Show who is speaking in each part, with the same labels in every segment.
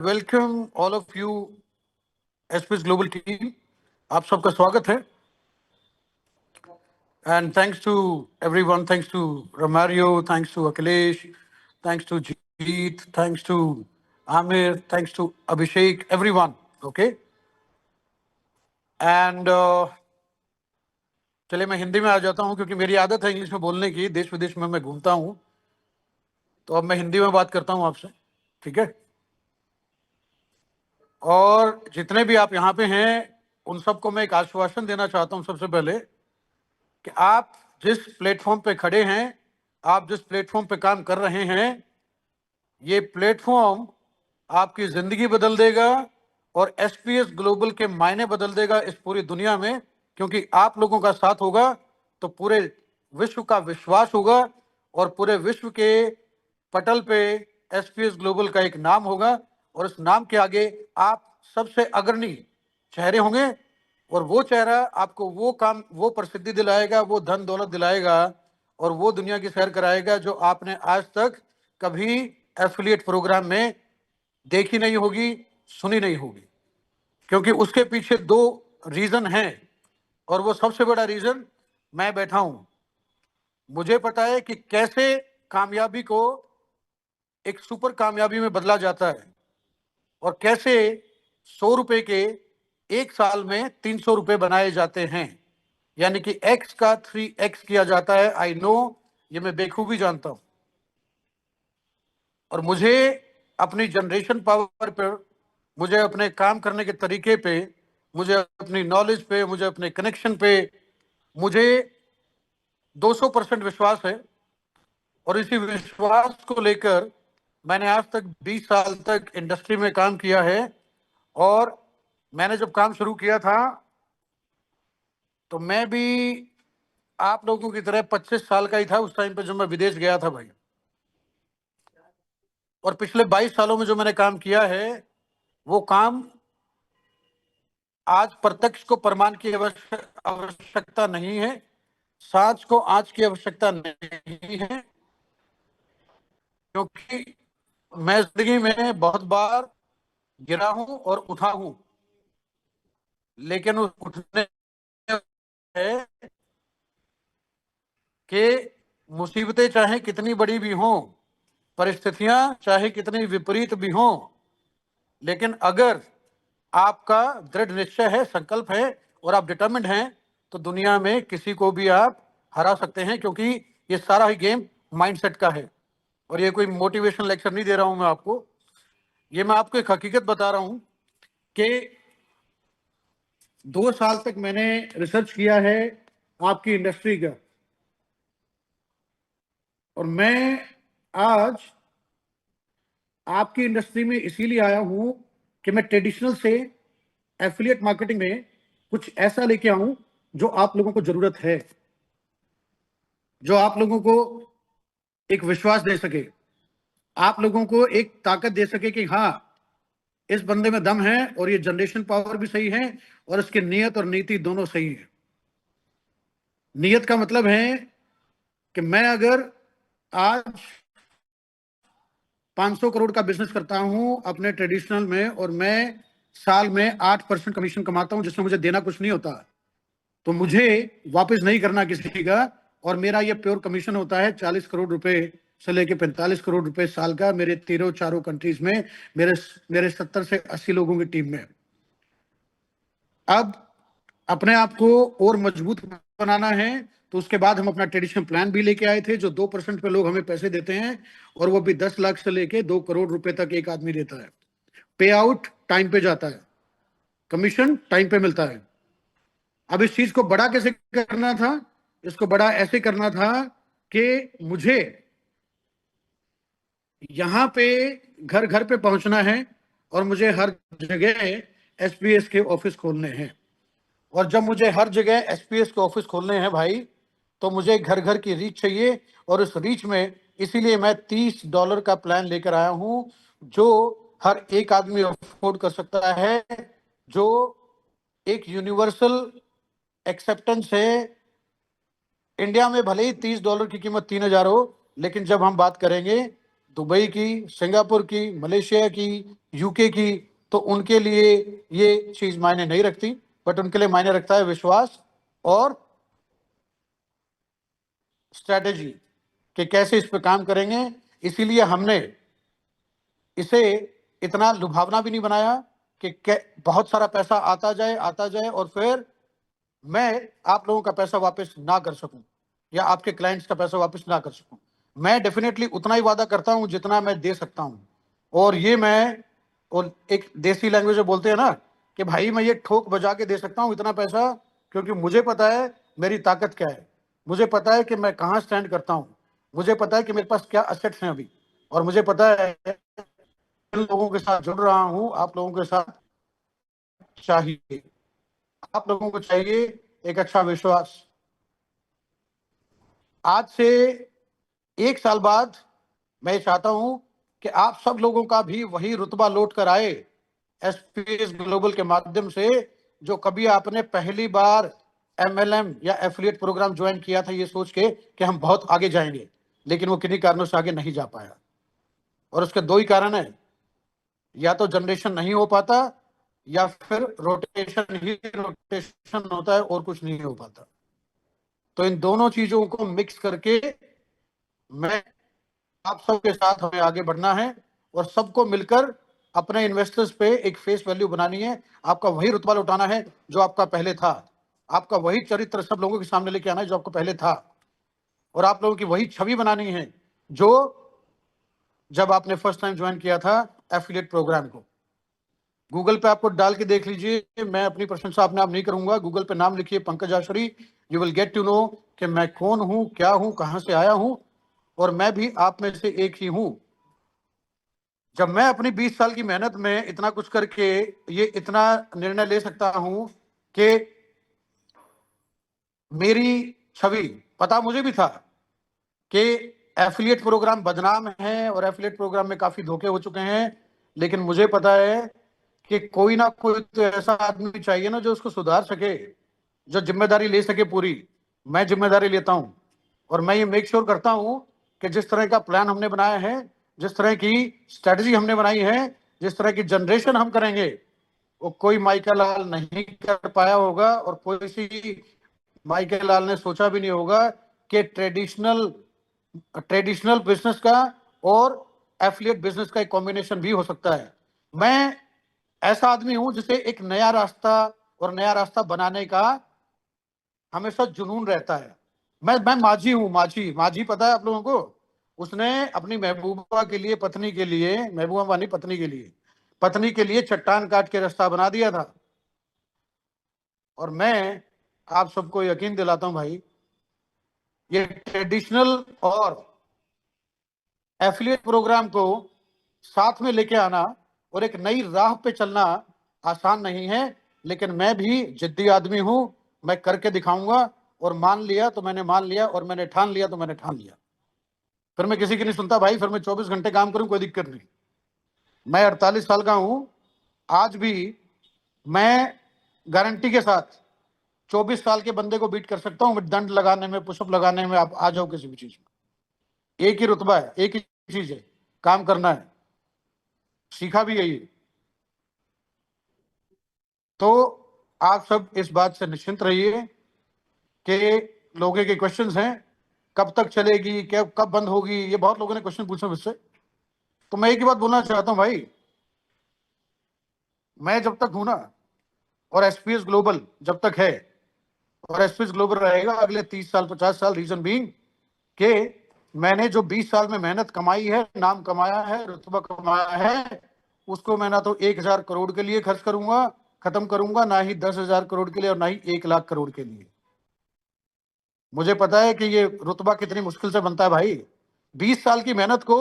Speaker 1: Welcome all of you SPS global team. आप सबका स्वागत है and thanks to everyone, thanks to Romario, thanks to Akhilesh, thanks to Jeet, thanks to Aamir, thanks to Abhishek, everyone. Okay and चलिए मैं हिंदी में आ जाता हूं क्योंकि मेरी आदत है इंग्लिश में बोलने की। देश विदेश में मैं घूमता हूं तो अब मैं हिंदी में बात करता हूं आपसे, ठीक है। और जितने भी आप यहाँ पे हैं उन सबको मैं एक आश्वासन देना चाहता हूं सबसे पहले कि आप जिस प्लेटफॉर्म पे खड़े हैं, आप जिस प्लेटफॉर्म पे काम कर रहे हैं, ये प्लेटफॉर्म आपकी जिंदगी बदल देगा और एसपीएस ग्लोबल के मायने बदल देगा इस पूरी दुनिया में। क्योंकि आप लोगों का साथ होगा तो पूरे विश्व का विश्वास होगा और पूरे विश्व के पटल पे एसपीएस ग्लोबल का एक नाम होगा और इस नाम के आगे आप सबसे अग्रणी चेहरे होंगे और वो चेहरा आपको वो काम, वो प्रसिद्धि दिलाएगा, वो धन दौलत दिलाएगा और वो दुनिया की सैर कराएगा जो आपने आज तक कभी एफिलिएट प्रोग्राम में देखी नहीं होगी, सुनी नहीं होगी। क्योंकि उसके पीछे दो रीजन हैं और वो सबसे बड़ा रीजन मैं बैठा हूं। मुझे पता है कि कैसे कामयाबी को एक सुपर कामयाबी में बदला जाता है और कैसे 100 रुपए के एक साल में 300 रुपए बनाए जाते हैं, यानी कि एक्स का 3x किया जाता है। आई नो, ये मैं बेखूबी जानता हूं और मुझे अपनी जनरेशन पावर पर, मुझे अपने काम करने के तरीके पे, मुझे अपनी नॉलेज पे, मुझे अपने कनेक्शन पे, मुझे 200% विश्वास है। और इसी विश्वास को लेकर मैंने आज तक 20 साल तक इंडस्ट्री में काम किया है। और मैंने जब काम शुरू किया था तो मैं भी आप लोगों की तरह 25 साल का ही था उस टाइम पे जब मैं विदेश गया था भाई। और पिछले 22 सालों में जो मैंने काम किया है वो काम आज प्रत्यक्ष को प्रमाण की आवश्यकता नहीं है, सांच को आज की आवश्यकता नहीं है। क्योंकि मैं जिंदगी में बहुत बार गिरा हूं और उठा हूं, लेकिन उस उठने है कि मुसीबतें चाहे कितनी बड़ी भी हों, परिस्थितियां चाहे कितनी विपरीत भी हों, लेकिन अगर आपका दृढ़ निश्चय है, संकल्प है और आप डिटर्मिन्ड हैं तो दुनिया में किसी को भी आप हरा सकते हैं। क्योंकि ये सारा ही गेम माइंडसेट का है। और ये कोई मोटिवेशनल लेक्चर नहीं दे रहा हूं मैं आपको, ये मैं आपको एक हकीकत बता रहा हूं कि 2 साल तक मैंने रिसर्च किया है आपकी इंडस्ट्री का और मैं आज आपकी इंडस्ट्री में इसीलिए आया हूं कि मैं ट्रेडिशनल से एफिलिएट मार्केटिंग में कुछ ऐसा लेके आऊं जो आप लोगों को जरूरत है, जो आप लोगों को एक विश्वास दे सके, आप लोगों को एक ताकत दे सके कि हाँ, इस बंदे में दम है और ये जनरेशन पावर भी सही है और इसकी नीयत और नीति दोनों सही है। नीयत का मतलब है कि मैं अगर आज 500 करोड़ का बिजनेस करता हूं अपने ट्रेडिशनल में और मैं साल में 8% कमीशन कमाता हूं जिसमें मुझे देना कुछ नहीं होता, तो मुझे वापस नहीं करना किसी का और मेरा ये प्योर कमीशन होता है 40 करोड़ रुपए से लेके 45 करोड़ रुपए साल का, मेरे तीनों चारों कंट्रीज में, मेरे मेरे 70 से 80 लोगों की टीम में। अब अपने आप को और मजबूत बनाना है तो उसके बाद हम अपना ट्रेडिशनल प्लान भी लेके आए थे जो 2% पे लोग हमें पैसे देते हैं और वो भी 10 लाख से लेके 2 करोड़ रुपए तक एक आदमी देता है। पे आउट टाइम पे जाता है, कमीशन टाइम पे मिलता है। अब इस चीज को बड़ा कैसे करना था? इसको बड़ा ऐसे करना था कि मुझे यहां पे घर घर पे पहुंचना है और मुझे हर जगह एसपीएस के ऑफिस खोलने हैं। और जब मुझे हर जगह एसपीएस के ऑफिस खोलने हैं भाई, तो मुझे घर घर की रीच चाहिए। और इस रीच में इसीलिए मैं $30 का प्लान लेकर आया हूं जो हर एक आदमी अफोर्ड कर सकता है, जो एक यूनिवर्सल एक्सेप्टेंस है। इंडिया में भले ही $30 की कीमत 3000 हो, लेकिन जब हम बात करेंगे दुबई की, सिंगापुर की, मलेशिया की, यूके की, तो उनके लिए ये चीज मायने नहीं रखती, बट उनके लिए मायने रखता है विश्वास और स्ट्रैटेजी कि कैसे इस पे काम करेंगे। इसीलिए हमने इसे इतना लुभावना भी नहीं बनाया कि बहुत सारा पैसा आता जाए और फिर मैं आप लोगों का पैसा वापस ना कर सकूं या आपके क्लाइंट्स का पैसा वापस ना कर सकूं। मैं डेफिनेटली उतना ही वादा करता हूं जितना मैं दे सकता हूं। और ये मैं, और एक देसी लैंग्वेज में बोलते हैं ना कि भाई मैं ये ठोक बजा के दे सकता हूं इतना पैसा, क्योंकि मुझे पता है मेरी ताकत क्या है, मुझे पता है कि मैं कहाँ स्टैंड करता हूं, मुझे पता है कि मेरे पास क्या असेट्स हैं अभी, और मुझे पता है जिन लोगों के साथ जुड़ रहा हूं, आप लोगों के साथ चाहिए, आप लोगों को चाहिए एक अच्छा विश्वास। आज से 1 साल बाद मैं चाहता हूं कि आप सब लोगों का भी वही रुतबा लौट कर आए एसपीएस ग्लोबल के माध्यम से, जो कभी आपने पहली बार एमएलएम या एफिलिएट प्रोग्राम ज्वाइन किया था ये सोच के कि हम बहुत आगे जाएंगे, लेकिन वो किन्हीं कारणों से आगे नहीं जा पाया। और उसके दो ही कारण है, या तो जनरेशन नहीं हो पाता या फिर रोटेशन ही रोटेशन होता है और कुछ नहीं हो पाता। तो इन दोनों चीजों को मिक्स करके मैं आप सबके साथ हमें आगे बढ़ना है और सबको मिलकर अपने इन्वेस्टर्स पे एक फेस वैल्यू बनानी है। आपका वही रुतबा लौटाना है जो आपका पहले था, आपका वही चरित्र सब लोगों के सामने लेके आना है जो आपको पहले था, और आप लोगों की वही छवि बनानी है जो जब आपने फर्स्ट टाइम ज्वाइन किया था एफिलिएट प्रोग्राम को। गूगल पे आपको डाल के देख लीजिए, मैं अपनी प्रशंसा अपने आप नहीं करूंगा, गूगल पे नाम लिखिए Pankaj Ashuri, you will get to know कि मैं कौन हूं, क्या हूं, कहां से आया हूं, और मैं भी आप में से एक ही हूं। जब मैं अपनी 20 साल की मेहनत में इतना कुछ करके ये इतना निर्णय ले सकता हूं कि मेरी छवि, पता मुझे भी था कि एफिलिएट प्रोग्राम बदनाम है और एफिलिएट प्रोग्राम में काफी धोखे हो चुके हैं, लेकिन मुझे पता है कि कोई ना कोई तो ऐसा आदमी चाहिए ना जो उसको सुधार सके, जो जिम्मेदारी ले सके पूरी। मैं जिम्मेदारी लेता हूं और मैं ये मेक श्योर करता हूं कि जिस तरह का प्लान हमने बनाया है, जिस तरह की स्ट्रेटजी हमने बनाई है, जिस तरह की जनरेशन हम करेंगे, वो कोई माइका लाल नहीं कर पाया होगा और कोई सी माइका लाल ने सोचा भी नहीं होगा कि ट्रेडिशनल ट्रेडिशनल बिजनेस का और एफिलिएट बिजनेस का एक कॉम्बिनेशन भी हो सकता है। मैं ऐसा आदमी हूं जिसे एक नया रास्ता और नया रास्ता बनाने का हमेशा जुनून रहता है। मैं माझी हूं, माझी, माझी पता है आप लोगों को? उसने अपनी महबूबा के लिए, पत्नी के लिए, महबूबा वाली पत्नी के लिए, पत्नी के लिए चट्टान काट के रास्ता बना दिया था। और मैं आप सबको यकीन दिलाता हूं भाई, ये ट्रेडिशनल और एफिलिएट प्रोग्राम को साथ में लेके आना और एक नई राह पे चलना आसान नहीं है, लेकिन मैं भी जिद्दी आदमी हूं, मैं करके दिखाऊंगा। और मान लिया तो मैंने मान लिया, और मैंने ठान लिया तो मैंने ठान लिया। फिर मैं किसी की नहीं सुनता भाई, फिर मैं 24 घंटे काम करूं, कोई दिक्कत नहीं। मैं 48 साल का हूं, आज भी मैं गारंटी के साथ 24 साल के बंदे को बीट कर सकता हूं दंड लगाने में, पुशअप लगाने में। आप आ जाओ किसी भी चीज में, एक ही रुतबा है, एक ही चीज है, काम करना है, सीखा भी यही। तो आप सब इस बात से निश्चिंत रहिए कि लोगों के क्वेश्चंस हैं, कब तक चलेगी, क्या कब बंद होगी, ये बहुत लोगों ने क्वेश्चन पूछे मुझसे। तो मैं एक ही बात बोलना चाहता हूं भाई, मैं जब तक हूं ना, और एसपीएस ग्लोबल जब तक है, और एसपीएस ग्लोबल रहेगा अगले 30 साल 50 साल, रीजन बीइंग कि मैंने जो 20 साल में मेहनत कमाई है, नाम कमाया है, रुतबा कमाया है, उसको मैं ना तो 1,000 करोड़ के लिए खर्च करूंगा, खत्म करूंगा, ना ही 10,000 करोड़ के लिए, और ना ही 1,00,000 करोड़ के लिए। मुझे पता है कि ये रुतबा कितनी मुश्किल से बनता है भाई। 20 साल की मेहनत को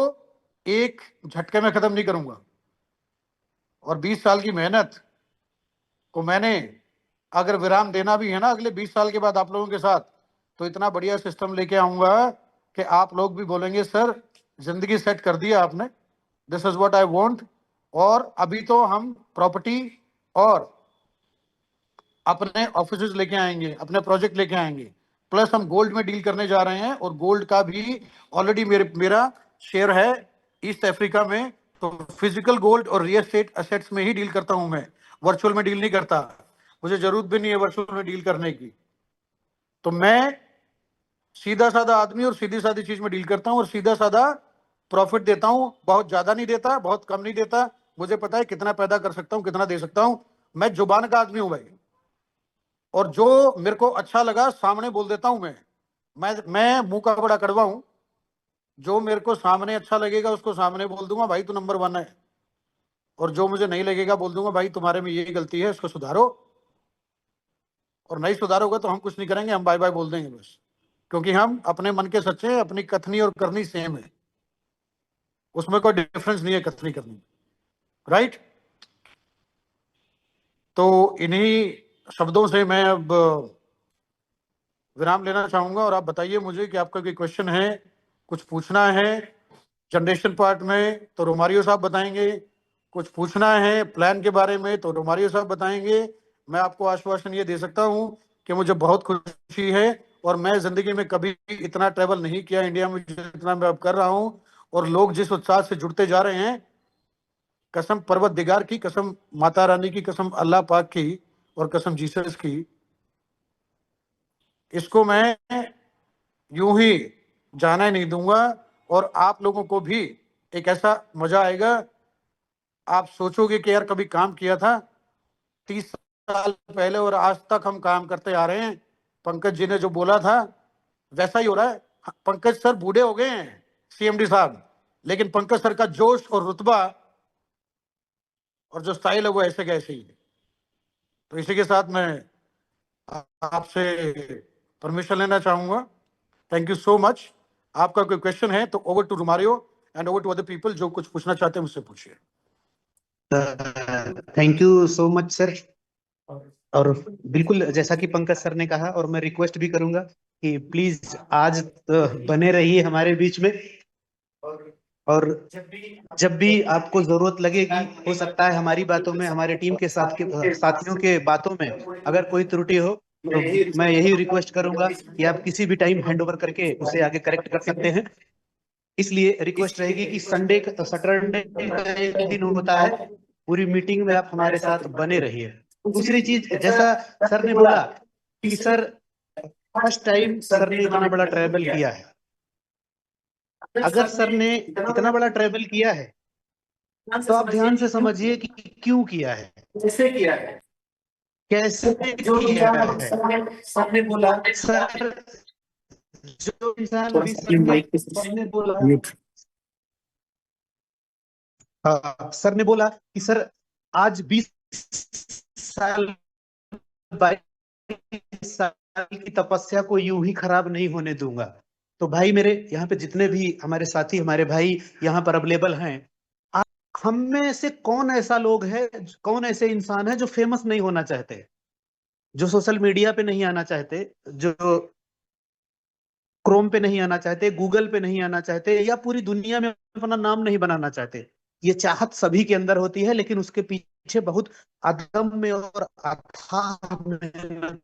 Speaker 1: एक झटके में खत्म नहीं करूंगा, और 20 साल की मेहनत को मैंने अगर विराम देना भी है ना अगले 20 साल के बाद आप लोगों के साथ, तो इतना बढ़िया सिस्टम लेके आऊंगा कि आप लोग भी बोलेंगे सर जिंदगी सेट कर दिया आपने, this is what I want. और अभी तो हम प्रॉपर्टी और अपने ऑफिस लेके आएंगे, अपने प्रोजेक्ट लेके आएंगे, प्लस हम गोल्ड में डील करने जा रहे हैं, और गोल्ड का भी ऑलरेडी मेरा शेयर है ईस्ट अफ्रीका में, तो फिजिकल गोल्ड और रियल एस्टेट एसेट्स में ही डील करता हूं मैं, वर्चुअल में डील नहीं करता। मुझे जरूरत भी नहीं है वर्चुअल में डील करने की। तो मैं सीधा साधा आदमी और सीधी सादी चीज में डील करता हूं और सीधा साधा प्रॉफिट देता हूं। बहुत ज्यादा नहीं देता, बहुत कम नहीं देता। मुझे पता है कितना पैदा कर सकता हूं, कितना दे सकता हूं। मैं जुबान का आदमी हूं भाई, और जो मेरे को अच्छा लगा सामने बोल देता हूं। मैं मुंह का बड़ा कड़वा हूं। जो मेरे को सामने अच्छा लगेगा उसको सामने बोल दूंगा, भाई तू नंबर 1 है। और जो मुझे नहीं लगेगा बोल दूंगा, भाई तुम्हारे में ये गलती है, इसको सुधारो। और नहीं सुधारोगे तो हम कुछ नहीं करेंगे, हम बाय बाय बोल देंगे बस। क्योंकि हम अपने मन के सच्चे हैं, अपनी कथनी और करनी सेम है, उसमें कोई डिफरेंस नहीं है कथनी करनी में, राइट। तो इन्हीं शब्दों से मैं अब विराम लेना चाहूंगा, और आप बताइए मुझे कि आपका कोई क्वेश्चन है, कुछ पूछना है। जनरेशन पार्ट में तो रोमारियो साहब बताएंगे, कुछ पूछना है प्लान के बारे में तो रोमारियो साहब बताएंगे। मैं आपको आश्वासन ये दे सकता हूं कि मुझे बहुत खुशी है, और मैं जिंदगी में कभी इतना ट्रैवल नहीं किया इंडिया में जितना मैं अब कर रहा हूं। और लोग जिस उत्साह से जुड़ते जा रहे हैं, कसम पर्वत दिगार की, कसम माता रानी की, कसम अल्लाह पाक की, और कसम जीसस की, इसको मैं यूं ही जाने नहीं दूंगा। और आप लोगों को भी एक ऐसा मजा आएगा, आप सोचोगे कि यार कभी काम किया था 30 साल पहले और आज तक हम काम करते आ रहे हैं। पंकज जी ने जो बोला था वैसा ही हो रहा है। पंकज सर बूढ़े हो गए हैं, सीएमडी साहब, लेकिन पंकज सर का जोश और रुतबा और जो स्टाइल है वो ऐसे का ऐसे ही है। तो इसी के साथ मैं आपसे परमिशन लेना चाहूंगा। Thank you so much. आपका कोई क्वेश्चन है तो over to Romario and over to other people, जो कुछ पूछना चाहते हैं मुझसे पूछिए।
Speaker 2: Thank you so much sir. और बिल्कुल जैसा कि पंकज सर ने कहा, और मैं रिक्वेस्ट भी करूंगा कि प्लीज आज बने रहिए हमारे बीच में। और जब भी आपको जरूरत लगेगी, हो सकता है हमारी बातों में, हमारे टीम के साथ के साथियों के बातों में अगर कोई त्रुटि हो, तो मैं यही रिक्वेस्ट करूंगा कि आप किसी भी टाइम हैंड ओवर करके उसे आगे करेक्ट कर सकते हैं। इसलिए रिक्वेस्ट रहेगी कि सैटरडे का एक दिन होता है, पूरी मीटिंग में आप हमारे साथ बने रहिए। दूसरी चीज, जैसा सर ने बोला कि सर फर्स्ट टाइम सर ने इतना बड़ा ट्रैवल किया है। अगर सर ने इतना बड़ा ट्रैवल किया है तो आप ध्यान से समझिए कि क्यों किया है,
Speaker 3: कैसे किया है,
Speaker 2: कैसे
Speaker 3: जो
Speaker 2: किया
Speaker 3: किया
Speaker 2: है।
Speaker 3: सामने बोला।
Speaker 2: सर, जो इंसान
Speaker 3: थोड़ा
Speaker 2: अभी
Speaker 3: सा
Speaker 2: सर
Speaker 3: अपनी
Speaker 2: ने
Speaker 3: माइक पे
Speaker 2: सामने बोला,
Speaker 1: म्यूट।
Speaker 2: सर ने बोला कि सर आज 20 साल 22 साल की तपस्या को यूं ही खराब नहीं होने दूंगा। तो भाई मेरे, यहाँ पे जितने भी हमारे साथी, हमारे भाई यहाँ पर अवेलेबल हैं, आप हम में से कौन ऐसा लोग है, कौन ऐसे इंसान है जो फेमस नहीं होना चाहते, जो सोशल मीडिया पे नहीं आना चाहते, जो क्रोम पे नहीं आना चाहते, गूगल पे नहीं आना चाहते, या पूरी दुनिया में अपना नाम नहीं बनाना चाहते। ये चाहत सभी के अंदर होती है, लेकिन उसके पीछे बहुत अदम्य और अथाह मेहनत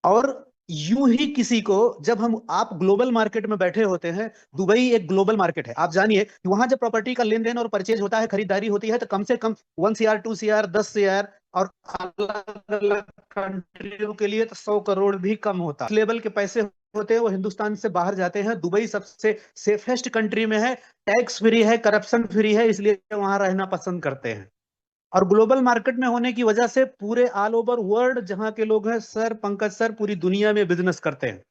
Speaker 2: और यूं ही किसी को, जब हम आप ग्लोबल मार्केट में बैठे होते हैं, दुबई एक ग्लोबल मार्केट है, आप जानिए कि वहां जब प्रॉपर्टी का लेन देन और परचेज होता है, खरीदारी होती है, तो कम से कम 1 CR 2 CR 10 CR, और अलग अलग कंट्रियों के लिए तो 100 करोड़ भी कम होता है। इस लेवल के पैसे होते हैं, वो हिंदुस्तान से बाहर जाते हैं। दुबई सबसे सेफेस्ट कंट्री में है, टैक्स फ्री है, करप्शन फ्री है, इसलिए वहां रहना पसंद करते हैं। और ग्लोबल मार्केट में होने की वजह से पूरे ऑल ओवर वर्ल्ड जहां के लोग हैं, सर पंकज सर पूरी दुनिया में बिजनेस करते हैं।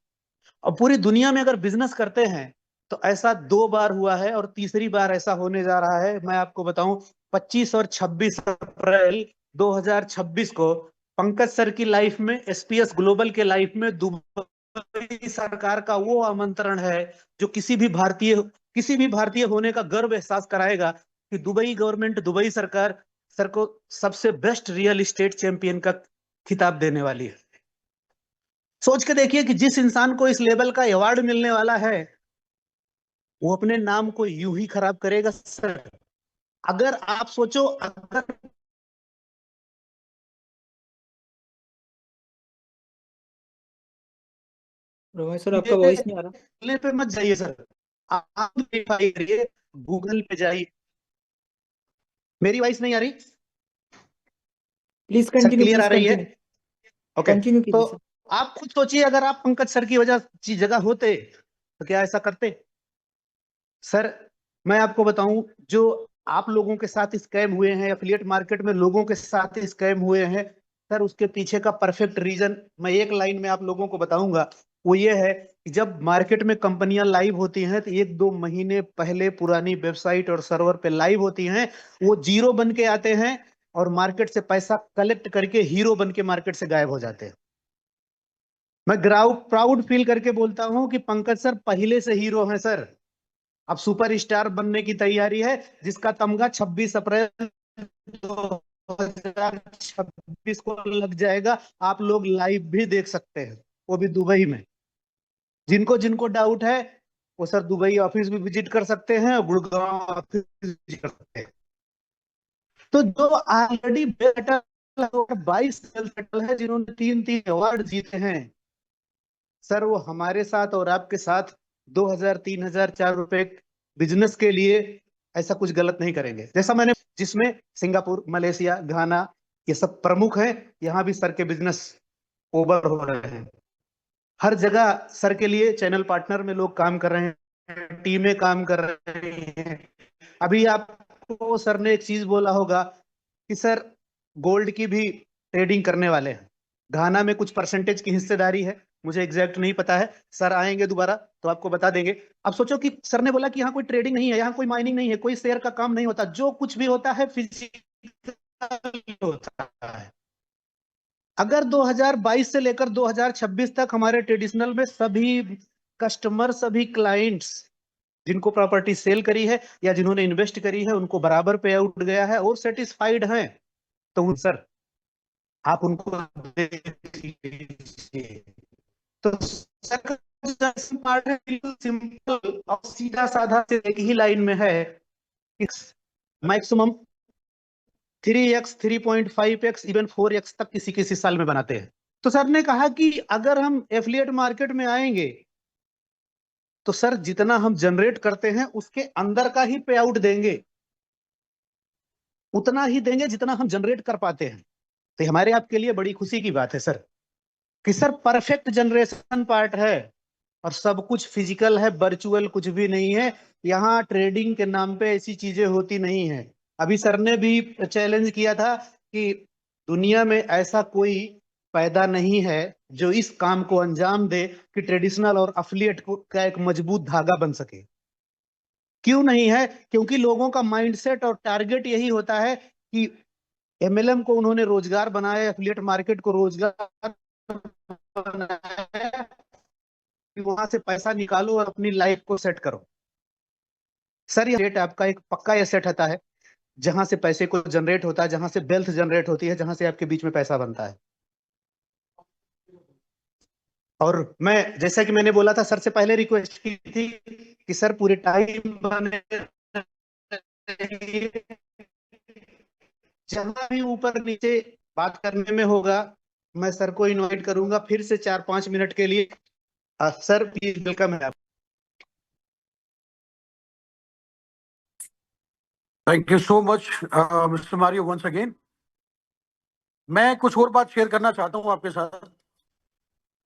Speaker 2: और पूरी दुनिया में अगर बिजनेस करते हैं, तो ऐसा 2 बार हुआ है, और तीसरी बार ऐसा होने जा रहा है। मैं आपको बताऊं, 25 और 26 अप्रैल 2026 को पंकज सर की लाइफ में, एसपीएस ग्लोबल के लाइफ में दुबई सरकार का वो आमंत्रण है जो किसी भी भारतीय होने का गर्व एहसास कराएगा कि दुबई गवर्नमेंट, दुबई सरकार सर को सबसे बेस्ट रियल एस्टेट चैंपियन का खिताब देने वाली है। सोच के देखिए कि जिस इंसान को इस लेवल का अवार्ड मिलने वाला है, वो अपने नाम को यूं ही खराब करेगा सर। अगर आप सोचो, अगर
Speaker 4: रोहित सर आपका
Speaker 2: ये
Speaker 4: वॉइस नहीं आ रहा।
Speaker 2: बोलने पे मत जाइए सर, आप वेरीफाई करिए, गूगल पे जाइए। मेरी वॉइस नहीं आ रही
Speaker 4: प्लीज
Speaker 2: सर?
Speaker 4: कंटिन्यू,
Speaker 2: क्लियर आ
Speaker 4: प्लीज
Speaker 2: रही है?
Speaker 4: Continue,
Speaker 2: okay.
Speaker 4: कंटिन्यू
Speaker 2: तो
Speaker 4: कीजिए सर।
Speaker 2: आप खुद सोचिए, अगर आप पंकज सर की वजह जगह होते तो क्या ऐसा करते? सर मैं आपको बताऊं, जो आप लोगों के साथ स्कैम हुए हैं, एफिलिएट मार्केट में लोगों के साथ स्कैम हुए हैं, सर उसके पीछे का परफेक्ट रीजन मैं एक लाइन में आप लोगों को बताऊंगा। वो ये है कि जब मार्केट में कंपनियां लाइव होती हैं तो 1-2 महीने पहले पुरानी वेबसाइट और सर्वर पे लाइव होती हैं, वो जीरो बन के आते हैं और मार्केट से पैसा कलेक्ट करके हीरो बन के मार्केट से गायब हो जाते हैं। मैं प्राउड फील करके बोलता हूं कि पंकज सर पहले से हीरो हैं सर। अब सुपर स्टार बनने की तैयारी है, जिसका तमगा 26 अप्रैल 2026 को लग जाएगा। आप लोग लाइव भी देख सकते हैं, वो भी दुबई में। जिनको जिनको डाउट है वो सर दुबई ऑफिस भी विजिट कर सकते हैं और गुड़गांव ऑफिस विजिट कर सकते हैं। तो जो ऑलरेडी बेटा 22 सेटल है, जिन्होंने 3-3 अवार्ड जीते हैं सर, वो हमारे साथ और आपके साथ 2000, 3000, ₹4 बिजनेस के लिए ऐसा कुछ गलत नहीं करेंगे। जैसा मैंने, जिसमें सिंगापुर, मलेशिया, घाना ये सब प्रमुख हैं, यहाँ भी सर के बिजनेस ओवर हो रहे हैं। हर जगह सर के लिए चैनल पार्टनर में लोग काम कर रहे हैं, टीमें काम कर रही हैं। अभी आपको सर ने एक चीज बोला होगा कि सर गोल्ड की भी ट्रेडिंग करने वाले हैं। घाना में कुछ परसेंटेज की हिस्सेदारी है, मुझे एग्जैक्ट नहीं पता है, सर आएंगे दोबारा तो आपको बता देंगे। अब सोचो कि सर ने बोला कि यहाँ कोई ट्रेडिंग नहीं है, यहाँ कोई माइनिंग नहीं है, कोई शेयर का काम नहीं होता, जो कुछ भी होता है फिजिकल होता है। अगर 2022 से लेकर 2026 तक हमारे ट्रेडिशनल में सभी कस्टमर, सभी क्लाइंट्स जिनको प्रॉपर्टी सेल करी है या जिन्होंने इन्वेस्ट करी है, उनको बराबर पे आउट गया है और सेटिस्फाइड हैं, तो सर आप उनको देख लीजिए। तो सर पार्ट है बिल्कुल सिंपल और सीधा साधा से एक ही लाइन में है। Maximum 3x, 3.5x, even 4x तक किसी किसी साल में बनाते हैं। तो सर ने कहा कि अगर हम एफिलिएट मार्केट में आएंगे तो सर जितना हम जनरेट करते हैं उसके अंदर का ही पे आउट देंगे, उतना ही देंगे जितना हम जनरेट कर पाते हैं। तो हमारे आपके लिए बड़ी खुशी की बात है सर कि सर परफेक्ट जनरेशन पार्ट है और सब कुछ फिजिकल है, वर्चुअल कुछ भी नहीं है। यहाँ ट्रेडिंग के नाम पे ऐसी चीजें होती नहीं है। अभी सर ने भी चैलेंज किया था कि दुनिया में ऐसा कोई पैदा नहीं है जो इस काम को अंजाम दे कि ट्रेडिशनल और अफिलिएट का एक मजबूत धागा बन सके। क्यों नहीं है? क्योंकि लोगों का माइंडसेट और टारगेट यही होता है कि एमएलएम को उन्होंने रोजगार बनाया, एफिलिएट मार्केट को रोजगार बनाया कि वहां से पैसा निकालो और अपनी लाइफ को सेट करो। सर ये सेट आपका एक पक्का ये सेट होता है जहां से पैसे को जनरेट होता है, जहां से वेल्थ जनरेट होती है, जहां से आपके बीच में पैसा बनता है। और मैं, जैसा कि मैंने बोला था, सर से पहले रिक्वेस्ट की थी कि सर पूरे टाइम बने रहिए। जहां भी ऊपर नीचे बात करने में होगा मैं सर को इनवाइट करूंगा फिर से 4-5 मिनट के लिए। सर प्लीज वेलकम है आप।
Speaker 1: Thank you so much mister Mario once again. मैं कुछ और बात शेयर करना चाहता हूं आपके साथ,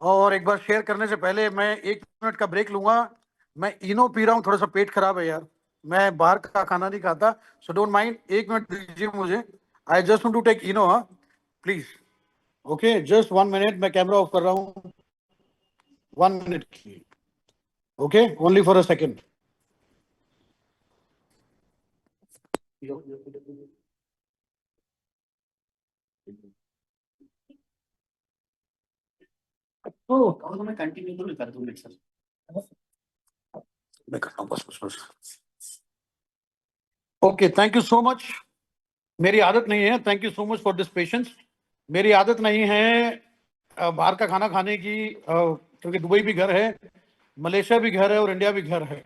Speaker 1: और एक बार शेयर करने से पहले मैं 1 मिनट का ब्रेक लूंगा। मैं इनो पी रहा हूँ, थोड़ा सा पेट खराब है यार, मैं बाहर का खाना नहीं खाता, सो डोंट माइंड, 1 मिनट दीजिए मुझे। I just want to take Eno, हाँ प्लीज। ओके जस्ट 1 मिनट, मैं कैमरा ऑफ कर रहा हूँ 1 मिनट के लिए। Okay only for a second.
Speaker 3: और मैं कंटिन्यू तो नहीं कर दूंगा सर।
Speaker 1: मैं करता हूँ, बस बस बस। Okay thank you so much. मेरी आदत नहीं है, thank you so much for this patience. मेरी आदत नहीं है बाहर का खाना खाने की, क्योंकि दुबई भी घर है, मलेशिया भी घर है और इंडिया भी घर है।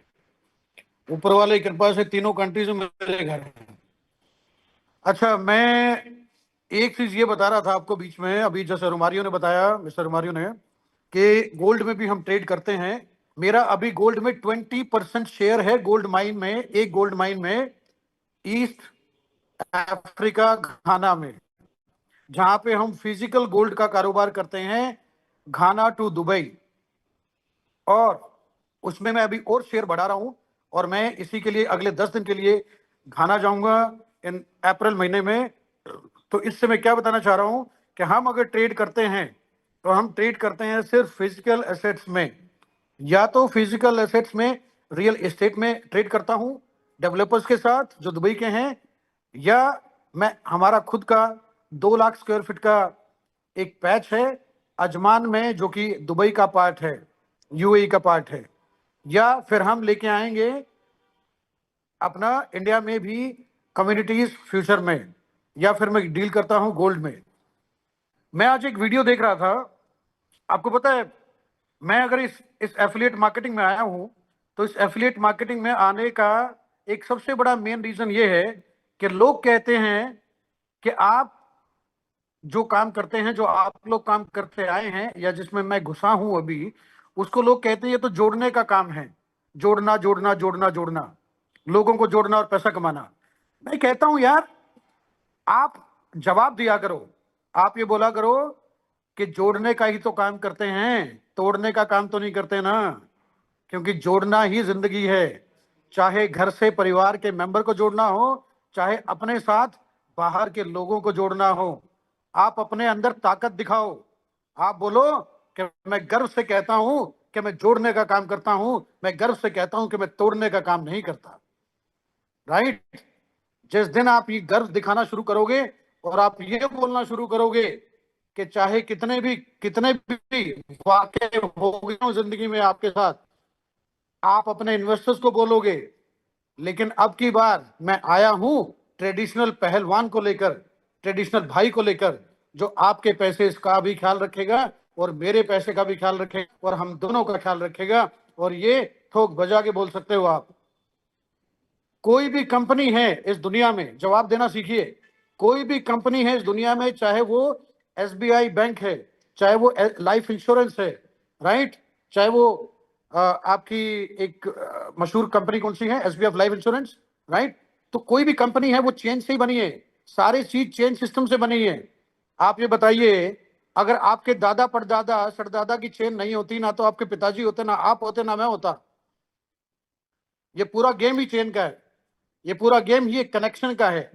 Speaker 1: ऊपर वाले की कृपा से तीनों कंट्रीज में मेरे घर हैं। अच्छा, मैं एक चीज ये बता रहा था आपको बीच में, अभी जैसे रोमारियो ने बताया, मिस्टर रोमारियो ने, कि गोल्ड में भी हम ट्रेड करते हैं। मेरा अभी गोल्ड में 20% शेयर है, गोल्ड माइन में, एक गोल्ड माइन में ईस्ट अफ्रीका घाना में, जहां पे हम फिजिकल गोल्ड का कारोबार करते हैं, घाना टू दुबई। और उसमें मैं अभी और शेयर बढ़ा रहा हूं, और मैं इसी के लिए अगले 10 दिन के लिए घाना जाऊंगा इन अप्रैल महीने में। तो इससे मैं क्या बताना चाह रहा हूं कि हम अगर ट्रेड करते हैं तो हम ट्रेड करते हैं सिर्फ फिजिकल एसेट्स में, या तो फिजिकल एसेट्स में रियल एस्टेट में ट्रेड करता हूं डेवलपर्स के साथ जो दुबई के हैं, या मैं हमारा खुद का 2 लाख स्क्वायर फीट का एक पैच है अजमान में जो कि दुबई का पार्ट है, यूएई का पार्ट है, या फिर हम लेके आएंगे अपना इंडिया में भी कम्युनिटीज फ्यूचर में, या फिर मैं डील करता हूं गोल्ड में। मैं आज एक वीडियो देख रहा था, आपको पता है मैं अगर इस एफिलिएट मार्केटिंग में आया हूं तो इस एफिलिएट मार्केटिंग में आने का एक सबसे बड़ा मेन रीजन ये है कि लोग कहते हैं कि आप जो काम करते हैं, जो आप लोग काम करते आए हैं या जिसमें मैं घुसा हूं अभी, उसको लोग कहते हैं ये तो जोड़ने का काम है, जोड़ना जोड़ना जोड़ना जोड़ना, लोगों को जोड़ना और पैसा कमाना। मैं कहता हूं यार आप जवाब दिया करो, आप ये बोला करो कि जोड़ने का ही तो काम करते हैं, तोड़ने का काम तो नहीं करते ना, क्योंकि जोड़ना ही जिंदगी है। चाहे घर से परिवार के मेंबर को जोड़ना हो, चाहे अपने साथ बाहर के लोगों को जोड़ना हो, आप अपने अंदर ताकत दिखाओ। आप बोलो कि मैं गर्व से कहता हूं कि मैं जोड़ने का काम करता हूं, मैं गर्व से कहता हूं कि मैं तोड़ने का काम नहीं करता। राइट? जिस दिन आप ये गर्व दिखाना शुरू करोगे और आप ये बोलना शुरू करोगे कि चाहे कितने भी वाकये हो गए हो जिंदगी में आपके साथ, आप अपने इन्वेस्टर्स को बोलोगे लेकिन अब की बार मैं आया हूं ट्रेडिशनल पहलवान को लेकर, ट्रेडिशनल भाई को लेकर, जो आपके पैसे का भी ख्याल रखेगा और मेरे पैसे का भी ख्याल रखेगा और हम दोनों का ख्याल रखेगा। और ये ठोक बजा के बोल सकते हो आप। कोई भी कंपनी है इस दुनिया में, जवाब देना सीखिए, कोई भी कंपनी है इस दुनिया में, चाहे वो एसबीआई बैंक है, चाहे वो लाइफ इंश्योरेंस है, राइट, चाहे वो आपकी एक मशहूर कंपनी कौन सी है, एसबीआई लाइफ इंश्योरेंस, राइट। तो कोई भी कंपनी है वो चेन से ही बनी है, सारी चीज चेन सिस्टम से बनी है। आप ये बताइए, अगर आपके दादा परदादा सरदादा की चेन नहीं होती, ना तो आपके पिताजी होते, ना आप होते, ना मैं होता। ये पूरा गेम ही चेन का है, ये पूरा गेम ही एक कनेक्शन का है।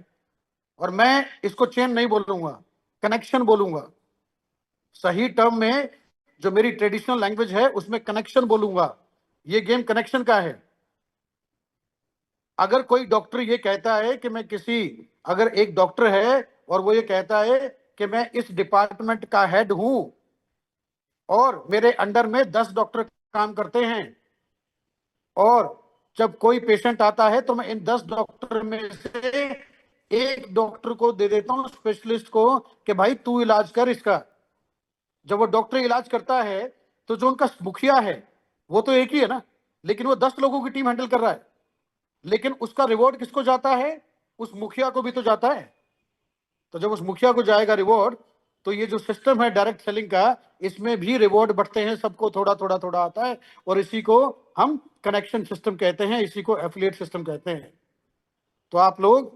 Speaker 1: और मैं इसको चेन नहीं बोलूंगा, कनेक्शन बोलूंगा। सही टर्म में जो मेरी ट्रेडिशनल लैंग्वेज है उसमें कनेक्शन बोलूंगा। ये गेम कनेक्शन का है। अगर कोई डॉक्टर ये कहता है कि मैं अगर एक डॉक्टर है और वो ये कहता है कि मैं इस डिपार्टमेंट का हेड हूं और मेरे अंडर में 10 डॉक्टर काम करते हैं, और जब कोई पेशेंट आता है तो मैं इन 10 डॉक्टर में से एक डॉक्टर को दे देता हूं, स्पेशलिस्ट को, कि भाई तू इलाज कर इसका। जब वो डॉक्टर इलाज करता है तो जो उनका मुखिया है वो तो एक ही है ना, लेकिन वो 10 लोगों की टीम हैंडल कर रहा है, लेकिन उसका रिवॉर्ड किसको जाता है? उस मुखिया को भी तो जाता है। तो जब उस मुखिया को जाएगा रिवॉर्ड, तो ये जो सिस्टम है डायरेक्ट सेलिंग का, इसमें भी रिवॉर्ड बढ़ते हैं, सबको थोड़ा थोड़ा थोड़ा आता है, और इसी को हम कनेक्शन सिस्टम कहते हैं, इसी को एफिलिएट सिस्टम कहते हैं। तो आप लोग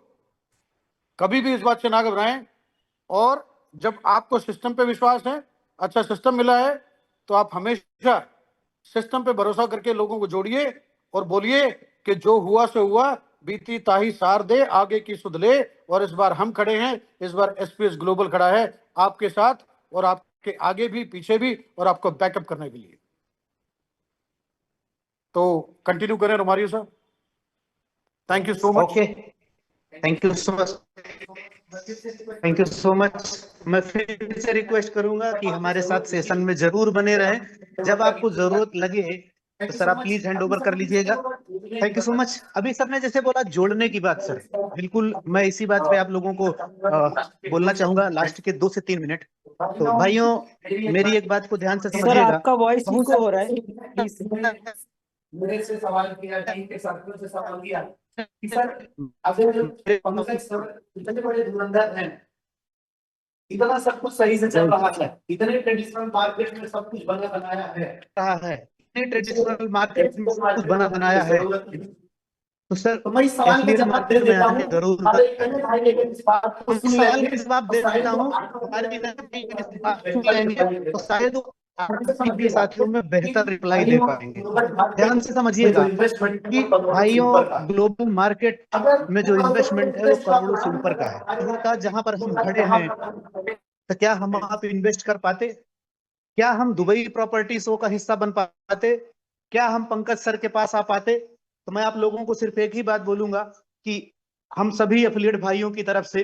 Speaker 1: कभी भी इस बात से ना घबराएं, और जब आपको सिस्टम पे विश्वास है, अच्छा सिस्टम मिला है, तो आप हमेशा सिस्टम पे भरोसा करके लोगों को जोड़िए और बोलिए कि जो हुआ सो हुआ, बीती ताही सार दे, आगे की सुध ले। और इस बार हम खड़े हैं, इस बार एसपीएस ग्लोबल खड़ा है आपके साथ, और आपके आगे भी पीछे भी, और आपको बैकअप करने के लिए। तो कंटिन्यू करें रोमारियो साहब। Thank you so much.
Speaker 2: Okay, thank you so much, thank you so much. मैं फिर से रिक्वेस्ट करूंगा कि हमारे साथ सेशन में जरूर बने रहें। जब आपको जरूरत लगे तो सर आप प्लीज हैंड ओवर कर लीजिएगा। Thank you so much. अभी सर ने जैसे बोला जोड़ने की बात, सर बिल्कुल मैं इसी बात पे आप लोगों को बोलना चाहूंगा लास्ट के 2 से 3 मिनट। तो भाइयों, मेरी एक बात को ध्यान से
Speaker 4: सर
Speaker 2: समझिएगा।
Speaker 4: आपका वॉइस
Speaker 2: बहुत
Speaker 4: इको हो रहा है, प्लीज।
Speaker 3: मेरे से सवाल किया, टीम के साथियों से सवाल किया कि सर अब जो पंकज सर इतने बड़े धुरंधर हैं, इतना सब कुछ सही से चल रहा है, इतने ट्रेडिशनल मार्केट में सब कुछ बना बनाया है,
Speaker 2: रहा है ट्रेडिशनल मार्केट में कुछ बना बनाया है, तो सर
Speaker 3: तो मैं इस सवाल का
Speaker 2: एफिलिएट
Speaker 3: जवाब दे
Speaker 2: मार्केट में
Speaker 3: देता
Speaker 2: आने
Speaker 3: हूँ।
Speaker 2: की जरूरत
Speaker 3: अगर
Speaker 2: है।
Speaker 3: इतने भाई लेकिन इस बात को
Speaker 2: तो
Speaker 3: सुन
Speaker 2: सवाल
Speaker 3: लेंगे
Speaker 2: का जवाब
Speaker 3: तो
Speaker 2: दे
Speaker 3: शायद
Speaker 2: देता
Speaker 3: वो
Speaker 2: हूँ,
Speaker 3: आपको
Speaker 2: हमारे
Speaker 3: बेहतर
Speaker 2: इस बात सुन लेंगे तो शायद वो
Speaker 3: समझिए
Speaker 2: आपके साथियों में बेहतर रिप्लाई दे पाएंगे। ध्यान से
Speaker 3: जो
Speaker 2: समझिएगा
Speaker 3: इन्वेस्टमेंट
Speaker 2: कि भाइयों, ग्लोबल मार्केट में जो इन्वेस्टमेंट है वो करोड़ों से ऊपर का है। करोड़ का जहां पर हम खड़े हैं, तो क्या हम आप इन्वेस्ट कर पाते? क्या हम दुबई प्रॉपर्टी शो का हिस्सा बन पाते? क्या हम पंकज सर के पास आ पाते? तो मैं आप लोगों को सिर्फ एक ही बात बोलूंगा कि हम सभी एफिलिएट भाइयों की तरफ से,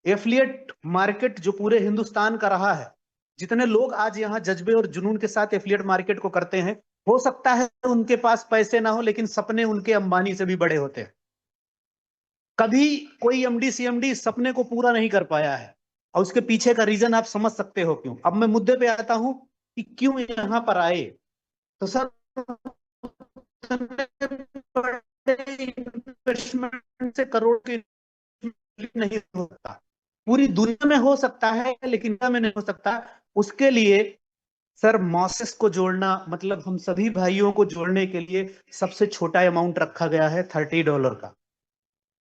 Speaker 2: एफिलिएट मार्केट जो पूरे हिंदुस्तान का रहा है, जितने लोग आज यहाँ जज्बे और जुनून के साथ एफिलिएट मार्केट को करते हैं, हो सकता है उनके पास पैसे ना हो, लेकिन सपने उनके अंबानी से भी बड़े होते हैं। कभी कोई एमडी सीएमडी सपने को पूरा नहीं कर पाया है, और उसके पीछे का रीजन आप समझ सकते हो क्यों। अब मैं मुद्दे पे आता हूं कि क्यों यहां पर आए। तो सर, इन्वेस्टमेंट से करोड़ की नहीं होता, पूरी दुनिया में हो सकता है लेकिन इंडिया में नहीं हो सकता। उसके लिए सर मॉसेस को जोड़ना, मतलब हम सभी भाइयों को जोड़ने के लिए सबसे छोटा अमाउंट रखा गया है $30 का,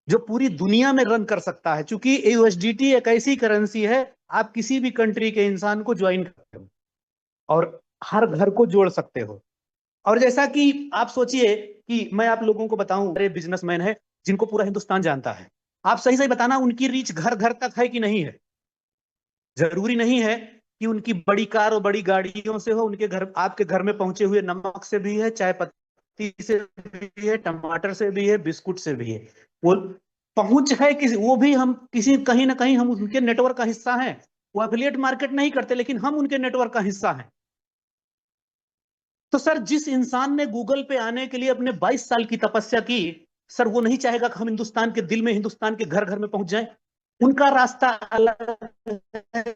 Speaker 2: जो पूरी दुनिया में रन कर सकता है। क्योंकि यूएसडीटी एक ऐसी करेंसी है, आप किसी भी कंट्री के इंसान को ज्वाइन करते हो और हर घर को जोड़ सकते हो। और जैसा कि आप सोचिए कि मैं आप लोगों को बताऊं, बड़े बिजनेसमैन है जिनको पूरा हिंदुस्तान जानता है, आप सही सही बताना उनकी रीच घर घर तक है कि नहीं है। जरूरी नहीं है कि उनकी बड़ी कार और बड़ी गाड़ियों से हो, उनके घर, आपके घर में पहुंचे हुए नमक से भी है, चाय पत्ती से भी है, टमाटर से भी है, बिस्कुट से भी है। वो पहुंच है किसी, वो भी हम किसी कहीं ना कहीं हम उनके नेटवर्क का हिस्सा हैं। वो एफिलिएट मार्केट नहीं करते लेकिन हम उनके नेटवर्क का हिस्सा हैं। तो सर, जिस इंसान ने गूगल पे आने के लिए अपने 22 साल की तपस्या की, सर वो नहीं चाहेगा कि हम हिंदुस्तान के दिल में, हिंदुस्तान के घर घर में पहुंच जाएं। उनका रास्ता अलग है,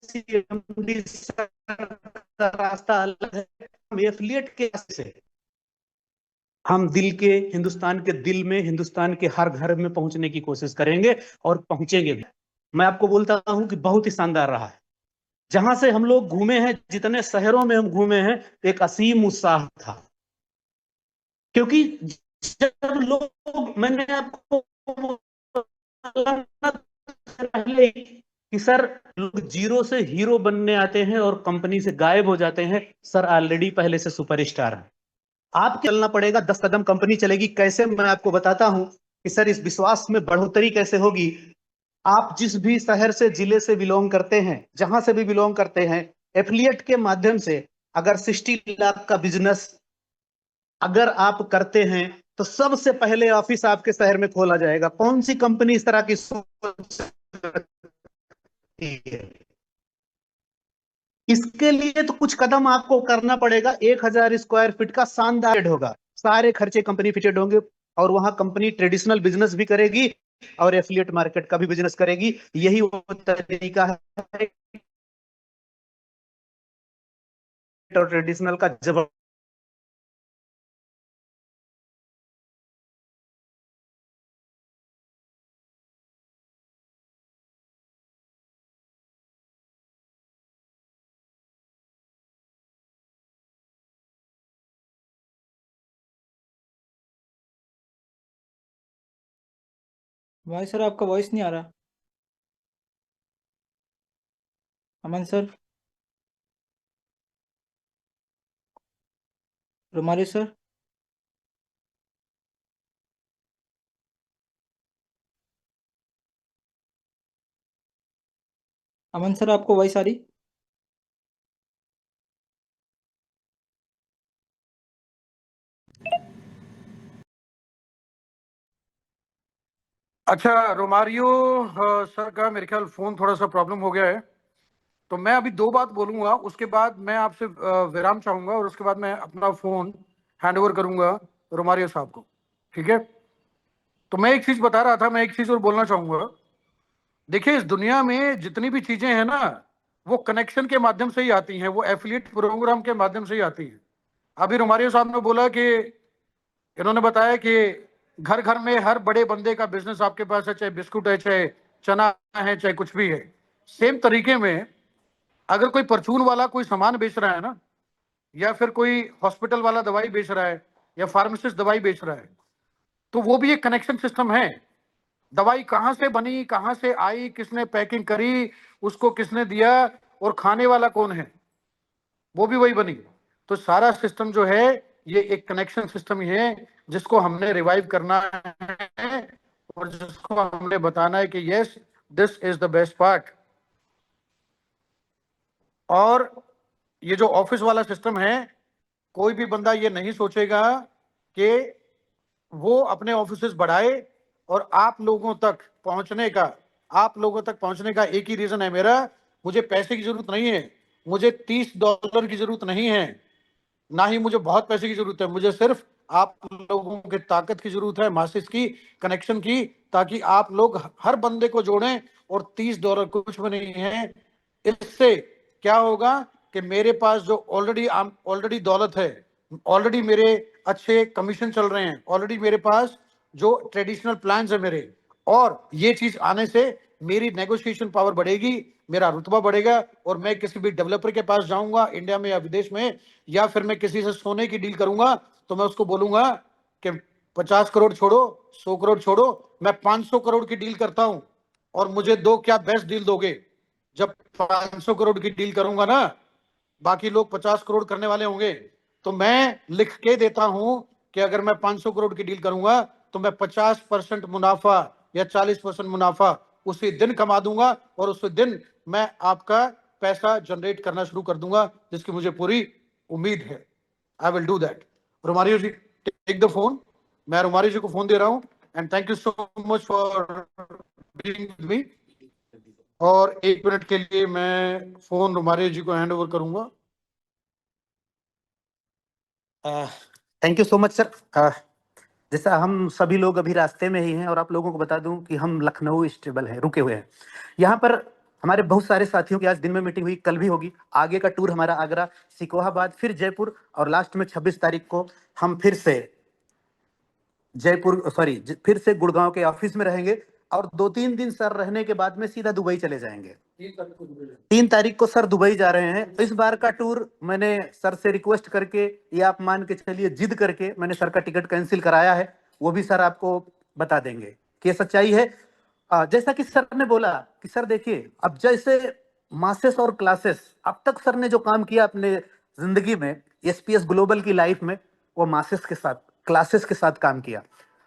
Speaker 2: CMD सर का रास्ता अलग है। हम एफिलिएट के से हम दिल के, हिंदुस्तान के दिल में, हिंदुस्तान के हर घर में पहुंचने की कोशिश करेंगे और पहुंचेंगे भी। मैं आपको बोलता हूं कि बहुत ही शानदार रहा है। जहां से हम लोग घूमे हैं, जितने शहरों में हम घूमे हैं, एक असीम उत्साह था। क्योंकि जब लोग, मैंने आपको पहले कि सर लोग जीरो से हीरो बनने आते हैं और कंपनी से गायब हो जाते हैं, सर ऑलरेडी पहले से सुपरस्टार है। आपको चलना पड़ेगा, 10 कदम कंपनी चलेगी। कैसे, मैं आपको बताता हूं कि सर इस विश्वास में बढ़ोतरी कैसे होगी। आप जिस भी शहर से, जिले से बिलोंग करते हैं, जहां से भी बिलोंग करते हैं, एफिलिएट के माध्यम से अगर 60 लाख का बिजनेस अगर आप करते हैं, तो सबसे पहले ऑफिस आपके शहर में खोला जाएगा। कौन सी कंपनी इस तरह की सोच रखती है? इसके लिए तो कुछ कदम आपको करना पड़ेगा। 1000 स्क्वायर फीट का शानदार होगा, सारे खर्चे कंपनी फिटेड होंगे, और वहां कंपनी ट्रेडिशनल बिजनेस भी करेगी और एफिलिएट मार्केट का भी बिजनेस करेगी। यही वो तरीका है और ट्रेडिशनल का जब
Speaker 4: भाई सर आपका वॉइस नहीं आ रहा। अमन सर, रुमाली सर, अमन सर आपको वॉइस आ रही?
Speaker 1: अच्छा, रोमारियो सर का मेरे ख्याल फोन थोड़ा सा प्रॉब्लम हो गया है, तो मैं अभी दो बात बोलूंगा, उसके बाद मैं आपसे विराम चाहूंगा और उसके बाद मैं अपना फोन हैंड ओवर करूंगा रोमारियो साहब को। ठीक है? तो मैं एक चीज बता रहा था, मैं एक चीज और बोलना चाहूंगा। देखिए, इस दुनिया में जितनी भी चीजें हैं ना, वो कनेक्शन के माध्यम से ही आती हैं, वो एफिलिएट प्रोग्राम के माध्यम से ही आती हैं। अभी रोमारियो साहब ने बोला कि, इन्होंने बताया कि घर घर में हर बड़े बंदे का बिजनेस आपके पास है, चाहे बिस्कुट है, चाहे चना है, चाहे कुछ भी है। सेम तरीके में अगर कोई परचून वाला कोई सामान बेच रहा है ना, या फिर कोई हॉस्पिटल वाला दवाई बेच रहा है, या फार्मासिस्ट दवाई बेच रहा है, तो वो भी एक कनेक्शन सिस्टम है। दवाई कहाँ से बनी, कहाँ से आई, किसने पैकिंग करी, उसको किसने दिया, और खाने वाला कौन है, वो भी वही बनी। तो सारा सिस्टम जो है ये एक कनेक्शन सिस्टम ही है, जिसको हमने रिवाइव करना है और जिसको हमने बताना है कि yes, this is the best part. और ये जो ऑफिस वाला सिस्टम है, कोई भी बंदा ये नहीं सोचेगा कि वो अपने ऑफिसेस बढ़ाए, और आप लोगों तक पहुंचने का एक ही रीजन है मेरा, मुझे पैसे की जरूरत नहीं है, मुझे $30 की जरूरत नहीं है, ना ही मुझे बहुत पैसे की जरूरत है, मुझे सिर्फ आप लोगों की ताकत की जरूरत है, मासिस की, कनेक्शन की, ताकि आप लोग हर बंदे को जोड़ें। और $30 कुछ भी नहीं है। इससे क्या होगा कि मेरे पास जो ऑलरेडी दौलत है, ऑलरेडी मेरे अच्छे कमीशन चल रहे हैं, ऑलरेडी मेरे पास जो ट्रेडिशनल प्लान्स है मेरे, और ये चीज आने से मेरी नेगोशिएशन पावर बढ़ेगी, मेरा रुतबा बढ़ेगा, और मैं किसी भी डेवलपर के पास जाऊंगा इंडिया में या विदेश में, या फिर मैं किसी से सोने की डील करूंगा, तो मैं उसको बोलूंगा कि 50 करोड़ छोड़ो, 100 करोड़ छोड़ो, मैं 500 करोड़ की डील करता हूं, और मुझे दो क्या बेस्ट डील दोगे। जब 500 करोड़ की डील करूंगा ना, बाकी लोग 50 करोड़ करने वाले होंगे, तो मैं लिख के देता हूं कि अगर मैं 500 करोड़ की डील करूंगा तो मैं 50% मुनाफा या 40% मुनाफा उसी दिन कमा दूंगा, और उसी दिन मैं आपका पैसा जनरेट करना शुरू कर दूंगा, जिसकी मुझे पूरी उम्मीद है। I will do that. Romario ji, take the phone. मैं रोमारियो जी को फोन दे रहा हूं, and thank you so much for being with me. और 1 मिनट के लिए मैं फोन रोमारियो जी को हैंड ओवर करूंगा।
Speaker 2: Thank you so much sir. जैसा हम सभी लोग अभी रास्ते में ही हैं, और आप लोगों को बता दूं कि हम लखनऊ स्टेबल हैं, रुके हुए हैं यहाँ पर। हमारे बहुत सारे साथियों की आज दिन में मीटिंग हुई, कल भी होगी। आगे का टूर हमारा आगरा, सिकोहाबाद, फिर जयपुर, और लास्ट में 26 तारीख को हम फिर से फिर से गुड़गांव के ऑफिस में रहेंगे, और 2-3 दिन सर रहने के बाद में सीधा दुबई चले जाएंगे। 3 तारीख को सर दुबई जा रहे हैं। इस बार का टूर मैंने सर से रिक्वेस्ट करके, या आप मान के चलिए जिद करके, मैंने सर का टिकट कैंसिल कराया है। वो भी सर आपको बता देंगे कि ये सच्चाई है। जैसा कि सर ने बोला कि सर देखिए, अब जैसे मासेस और क्लासेस, अब तक सर ने जो काम किया अपने जिंदगी में एसपीएस ग्लोबल की लाइफ में, वो मासेस के साथ, क्लासेस के साथ काम किया।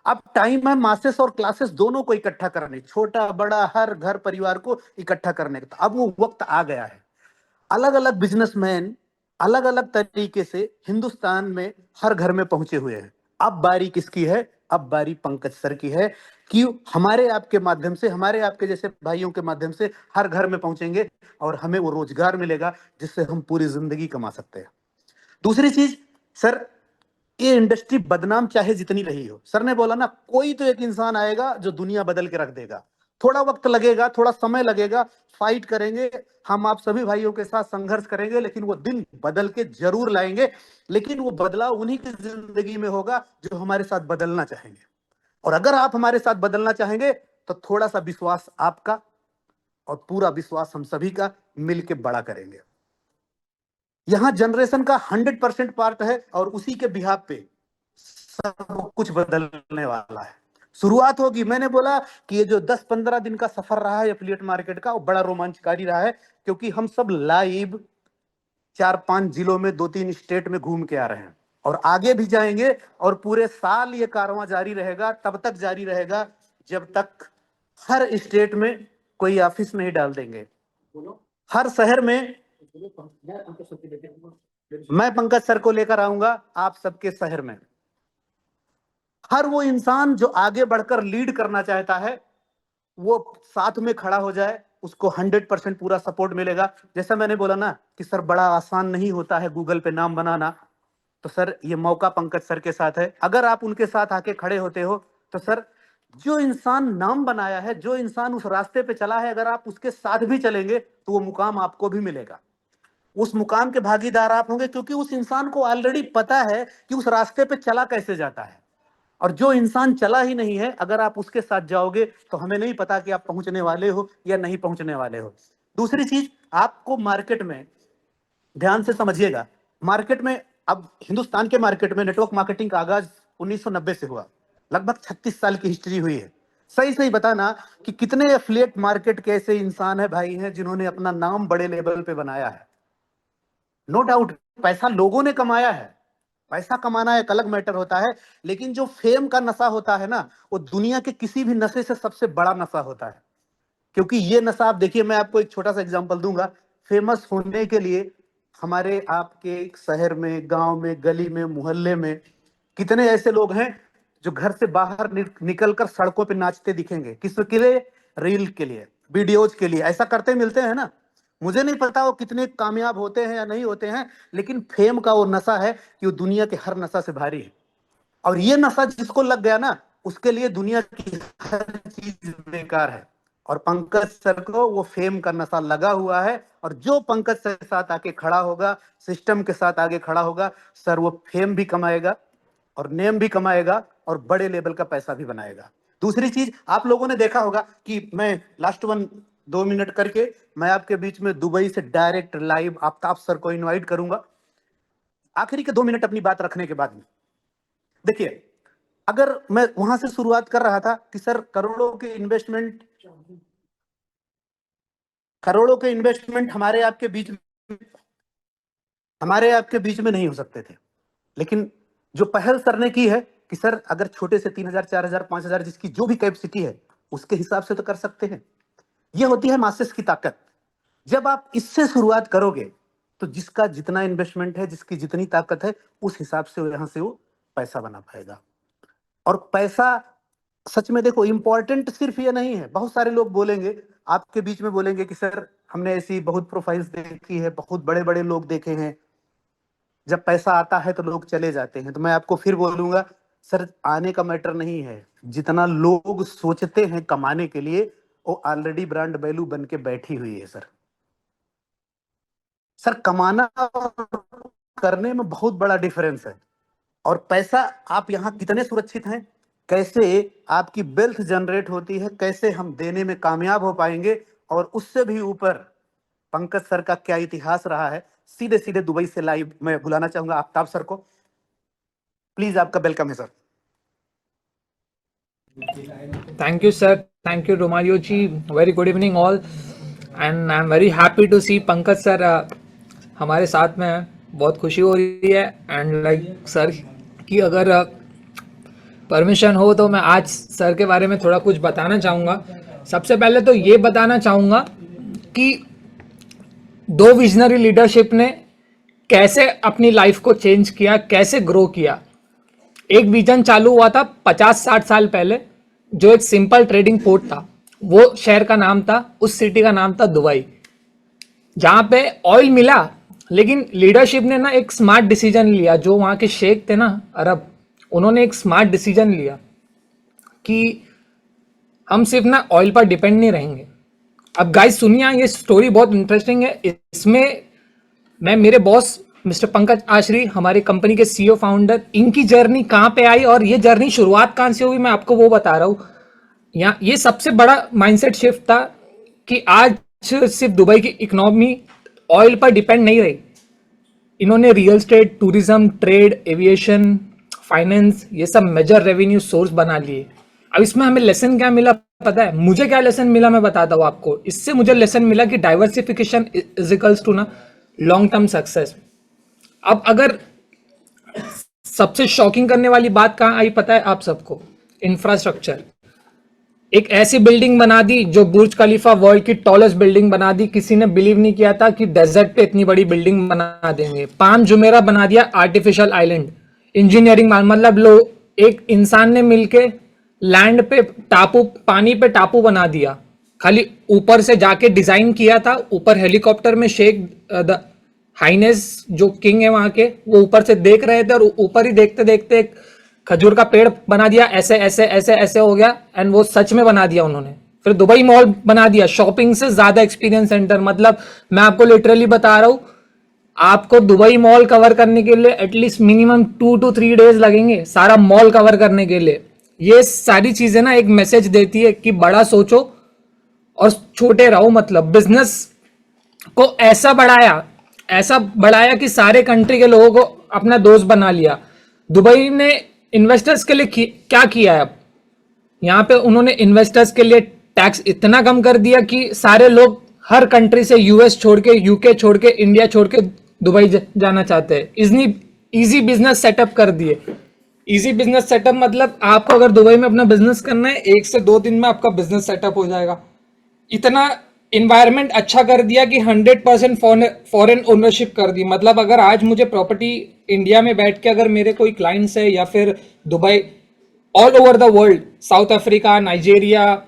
Speaker 2: अब टाइम है मासेस और क्लासेस दोनों को इकट्ठा करने, छोटा बड़ा हर घर परिवार को इकट्ठा करने का। अब वो वक्त आ गया है। अलग अलग बिजनेसमैन अलग अलग तरीके से हिंदुस्तान में हर घर में पहुंचे हुए हैं। अब बारी किसकी है? अब बारी पंकज सर की है कि हमारे आपके माध्यम से, हमारे आपके जैसे भाइयों के माध्यम से हर घर में पहुंचेंगे, और हमें वो रोजगार मिलेगा जिससे हम पूरी जिंदगी कमा सकते हैं। दूसरी चीज सर, ये इंडस्ट्री बदनाम चाहे जितनी रही हो, सर ने बोला ना, कोई तो एक इंसान आएगा जो दुनिया बदल के रख देगा। थोड़ा वक्त लगेगा, थोड़ा समय लगेगा, फाइट करेंगे, हम आप सभी भाइयों के साथ संघर्ष करेंगे, लेकिन वो दिन बदल के जरूर लाएंगे। लेकिन वो बदलाव उन्हीं की जिंदगी में होगा जो हमारे साथ बदलना चाहेंगे। और अगर आप हमारे साथ बदलना चाहेंगे तो थोड़ा सा विश्वास आपका और पूरा विश्वास हम सभी का मिलके बड़ा करेंगे। यहां जनरेशन का 100% पार्ट है, और उसी के बिहाफ पे सब कुछ बदलने वाला है। शुरुआत होगी। मैंने बोला कि ये जो 10-15 दिन का सफर रहा है एफिलिएट मार्केट का, वो बड़ा रोमांचकारी रहा है, क्योंकि हम सब लाइव 4-5 जिलों में 2-3 स्टेट में घूम के आ रहे हैं, और आगे भी जाएंगे, और पूरे साल ये कारवां जारी रहेगा, तब तक जारी रहेगा जब तक हर स्टेट में कोई ऑफिस नहीं डाल देंगे। हर शहर में मैं पंकज सर को लेकर आऊंगा आप सबके शहर में। हर वो इंसान जो आगे बढ़कर लीड करना चाहता है, वो साथ में खड़ा हो जाए, उसको 100% पूरा सपोर्ट मिलेगा। जैसा मैंने बोला ना कि सर बड़ा आसान नहीं होता है गूगल पे नाम बनाना, तो सर ये मौका पंकज सर के साथ है। अगर आप उनके साथ आके खड़े होते हो तो सर, जो इंसान नाम बनाया है, जो इंसान उस रास्ते पे चला है, अगर आप उसके साथ भी चलेंगे तो वो मुकाम आपको भी मिलेगा। उस मुकाम के भागीदार आप होंगे, क्योंकि उस इंसान को ऑलरेडी पता है कि उस रास्ते पे चला कैसे जाता है। और जो इंसान चला ही नहीं है, अगर आप उसके साथ जाओगे तो हमें नहीं पता कि आप पहुंचने वाले हो या नहीं पहुंचने वाले हो। दूसरी चीज, आपको मार्केट में ध्यान से समझिएगा, मार्केट में अब हिंदुस्तान के मार्केट में नेटवर्क मार्केटिंग का आगाज 1990 से हुआ, लगभग 36 साल की हिस्ट्री हुई है। सही सही बताना कि कितने एफिलिएट मार्केट के ऐसे इंसान है भाई हैं जिन्होंने अपना नाम बड़े लेवल पे बनाया है। नो डाउट पैसा लोगों ने कमाया है, पैसा कमाना एक अलग मैटर होता है, लेकिन जो फेम का नशा होता है ना, वो दुनिया के किसी भी नशे से सबसे बड़ा नशा होता है। क्योंकि ये नशा, आप देखिए, मैं आपको एक छोटा सा एग्जांपल दूंगा। फेमस होने के लिए हमारे आपके शहर में, गांव में, गली में, मोहल्ले में कितने ऐसे लोग हैं जो घर से बाहर निकलकर सड़कों पे नाचते दिखेंगे। किसके लिए? रील के लिए, वीडियोज के लिए। ऐसा करते मिलते हैं ना। मुझे नहीं पता वो कितने कामयाब होते हैं या नहीं होते हैं, लेकिन फेम का वो नशा है कि वो दुनिया के हर नशा से भारी है। और ये नशा जिसको लग गया ना, उसके लिए दुनिया की हर चीज बेकार है। और पंकज सर को वो फेम का नशा लगा हुआ है, और जो पंकज सर के साथ आके खड़ा होगा, सिस्टम के साथ आगे खड़ा होगा, सर वो फेम भी कमाएगा और नेम भी कमाएगा और बड़े लेवल का पैसा भी बनाएगा। दूसरी चीज, आप लोगों ने देखा होगा कि मैं लास्ट 2 मिनट करके मैं आपके बीच में दुबई से डायरेक्ट लाइव आफ्ताब सर को इनवाइट करूंगा। आखिरी के 2 मिनट अपनी बात रखने के बाद में देखिए, अगर मैं वहां से शुरुआत कर रहा था कि सर करोड़ों के इन्वेस्टमेंट हमारे आपके बीच में नहीं हो सकते थे। लेकिन जो पहल सर ने की है कि सर अगर छोटे से 3000, 4000, 5000 जिसकी जो भी कैपेसिटी है उसके हिसाब से तो कर सकते हैं। ये होती है मासेस की ताकत। जब आप इससे शुरुआत करोगे तो जिसका जितना इन्वेस्टमेंट है, जिसकी जितनी ताकत है, उस हिसाब से यहां से वो पैसा बना पाएगा। और पैसा सच में देखो, इंपॉर्टेंट सिर्फ ये नहीं है। बहुत सारे लोग बोलेंगे आपके बीच में, बोलेंगे कि सर हमने ऐसी बहुत प्रोफाइल्स देखी है, बहुत बड़े बड़े लोग देखे हैं, जब पैसा आता है तो लोग चले जाते हैं। तो मैं आपको फिर बोलूंगा, सर आने का मैटर नहीं है, जितना लोग सोचते हैं कमाने के लिए, वो ऑलरेडी ब्रांड वैल्यू बन के बैठी हुई है। सर कमाना और करने में बहुत बड़ा डिफरेंस है। और पैसा आप यहाँ कितने सुरक्षित हैं, कैसे आपकी वेल्थ जनरेट होती है, कैसे हम देने में कामयाब हो पाएंगे, और उससे भी ऊपर पंकज सर का क्या इतिहास रहा है। सीधे सीधे दुबई से लाइव मैं बुलाना चाहूंगा आफ्ताब सर को। प्लीज, आपका वेलकम है sir.
Speaker 5: Thank you, sir. Thank you, Romario ji. Very good evening, all. And I'm very happy to see Pankaj sir हमारे साथ में हैं। बहुत खुशी हो रही है। एंड लाइक सर की अगर परमिशन हो तो मैं आज सर के बारे में थोड़ा कुछ बताना चाहूँगा। सबसे पहले तो ये बताना चाहूँगा कि 2 विजनरी लीडरशिप ने कैसे अपनी लाइफ को चेंज किया, कैसे ग्रो किया। एक विजन चालू हुआ था 50-60 साल पहले, जो एक सिंपल ट्रेडिंग पोर्ट था। वो शहर का नाम था, उस सिटी का नाम था दुबई, जहां पे ऑयल मिला। लेकिन लीडरशिप ने ना एक स्मार्ट डिसीजन लिया। जो वहां के शेख थे ना अरब, उन्होंने एक स्मार्ट डिसीजन लिया कि हम सिर्फ ना ऑयल पर डिपेंड नहीं रहेंगे। अब गाइस सुनिए, ये स्टोरी बहुत इंटरेस्टिंग है। इसमें मैं, मेरे बॉस मिस्टर पंकज आश्री, हमारे कंपनी के सीईओ फाउंडर, इनकी जर्नी कहाँ पे आई और ये जर्नी शुरुआत कहाँ से हुई, मैं आपको वो बता रहा हूँ। यहाँ ये सबसे बड़ा माइंडसेट शिफ्ट था कि आज सिर्फ दुबई की इकोनॉमी ऑयल पर डिपेंड नहीं रही। इन्होंने real estate, tourism, trade, aviation, finance, ये सब मेजर रेवेन्यू सोर्स बना लिए। अब इसमें हमें लेसन क्या मिला पता है? मुझे क्या लेसन मिला मैं बताता हूँ आपको। इससे मुझे लेसन मिला कि डाइवर्सिफिकेशन इज इक्वल्स टू ना लॉन्ग टर्म सक्सेस। अब अगर सबसे शॉकिंग करने वाली बात कहाँ आई पता है आप सबको? इंफ्रास्ट्रक्चर। एक ऐसी बिल्डिंग बना दी जो बुर्ज खलीफा, वर्ल्ड की टॉलेस्ट बिल्डिंग बना दी। किसी ने बिलीव नहीं किया था कि डेजर्ट पे इतनी बड़ी बिल्डिंग बना देंगे। पाम जुमेरा बना दिया आर्टिफिशियल आइलैंड। इंजीनियरिंग मतलब लोग, एक इंसान ने मिलके लैंड पे टापू, पानी पे टापू बना दिया। खाली ऊपर से जाके डिजाइन किया था। ऊपर हेलीकॉप्टर में शेख द हाइनेस जो किंग है वहां के, वो ऊपर से देख रहे थे, और ऊपर ही देखते देखते एक खजूर का पेड़ बना दिया। ऐसे ऐसे ऐसे ऐसे हो गया, एंड वो सच में बना दिया उन्होंने। फिर दुबई मॉल बना दिया, शॉपिंग से ज्यादा एक्सपीरियंस सेंटर। मतलब मैं आपको लिटरली बता रहा हूं, आपको दुबई मॉल कवर करने के लिए एटलीस्ट मिनिमम 2 to 3 डेज लगेंगे, सारा मॉल कवर करने के लिए। ये सारी चीजें ना एक मैसेज देती है कि बड़ा सोचो और छोटे रहो। मतलब बिजनेस को ऐसा बढ़ाया कि सारे कंट्री के लोगों को अपना दोस्त बना लिया। दुबई ने इन्वेस्टर्स के लिए क्या किया है? अब यहाँ पे उन्होंने इन्वेस्टर्स के लिए टैक्स इतना कम कर दिया कि सारे लोग हर कंट्री से यूएस छोड़ के, यूके छोड़ के, इंडिया छोड़ के दुबई जाना चाहते हैं। इतनी इजी बिजनेस सेटअप कर दिए। इजी बिजनेस सेटअप मतलब आपको अगर दुबई में अपना बिजनेस करना है, 1 से 2 दिन में आपका बिजनेस सेटअप हो जाएगा। इतना इन्वायरमेंट अच्छा कर दिया कि 100% फॉरेन ओनरशिप कर दी। मतलब अगर आज मुझे प्रॉपर्टी इंडिया में बैठ के अगर मेरे कोई क्लाइंट्स है या फिर Dubai, all over the world, south Africa, Nigeria,